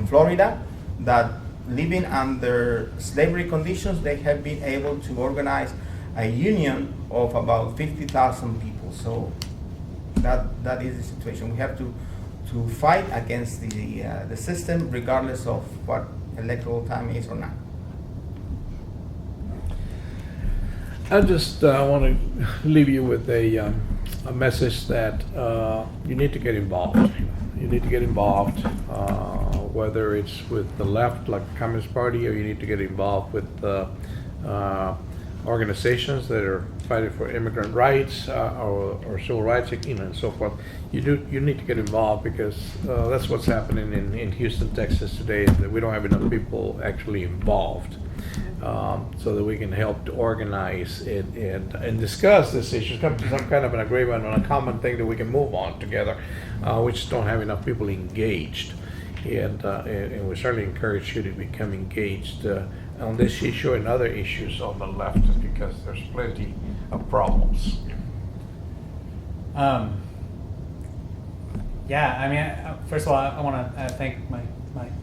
Florida that, living under slavery conditions, they have been able to organize a union of about 50,000 people. So that is the situation. We have to fight against the system, regardless of what electoral time is or not. I just want to leave you with a message that you need to get involved. You need to get involved, whether it's with the left, like the Communist Party, or you need to get involved with organizations that are fighting for immigrant rights or civil rights, and so forth. You need to get involved, because that's what's happening in Houston, Texas today, is that we don't have enough people actually involved. So that we can help to organize it and discuss this issue, come to some kind of an agreement on a common thing that we can move on together. We just don't have enough people engaged, and we certainly encourage you to become engaged on this issue and other issues on the left, because there's plenty of problems. Yeah, I mean, first of all, I want to thank my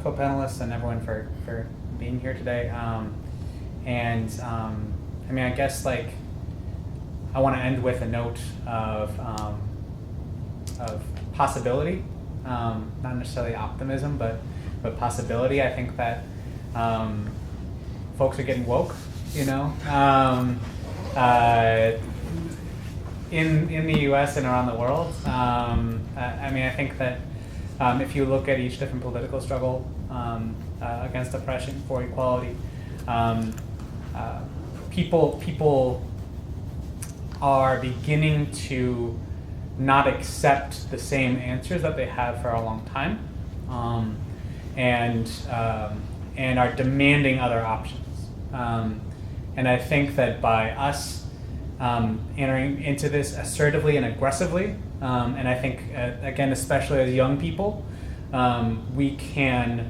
co-panelists and everyone for being here today. I mean, I guess, like, I want to end with a note of possibility, not necessarily optimism, but possibility. I think that folks are getting woke, you know, in the U.S. and around the world. I mean, I think that if you look at each different political struggle against oppression for equality, people are beginning to not accept the same answers that they have for a long time, and are demanding other options. And I think that by us entering into this assertively and aggressively, and I think again, especially as young people, we can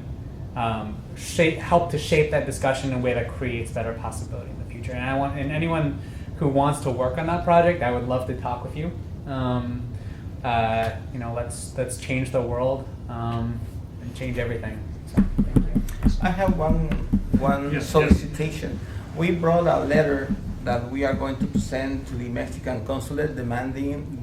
help to shape that discussion in a way that creates better possibility in the future. And anyone who wants to work on that project, I would love to talk with you. You know, let's change the world and change everything. So, thank you. I have one solicitation. We brought a letter that we are going to present to the Mexican consulate demanding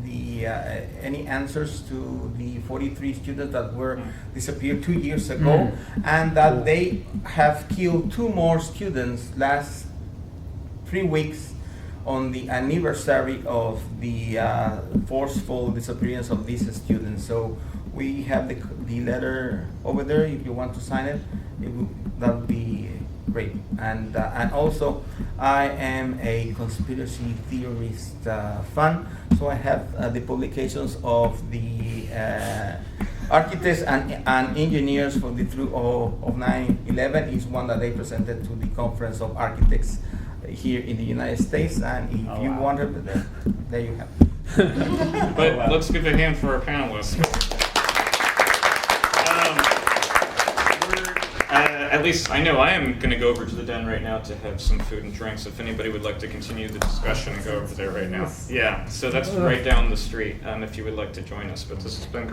any answers to the 43 students that were disappeared 2 years ago, and that they have killed 2 more students last 3 weeks on the anniversary of the forceful disappearance of these students. So we have the letter over there. If you want to sign it, that would be great. And also, I am a conspiracy theorist fan, so I have the publications of the architects and engineers for the truth of 9/11. Is one that they presented to the Conference of Architects here in the United States, and if you wanted, there you have it. But let's give a hand for our panelists. At least I know I am going to go over to the den right now to have some food and drinks. If anybody would like to continue the discussion and go over there right now. Yeah, so that's right down the street if you would like to join us. But this has been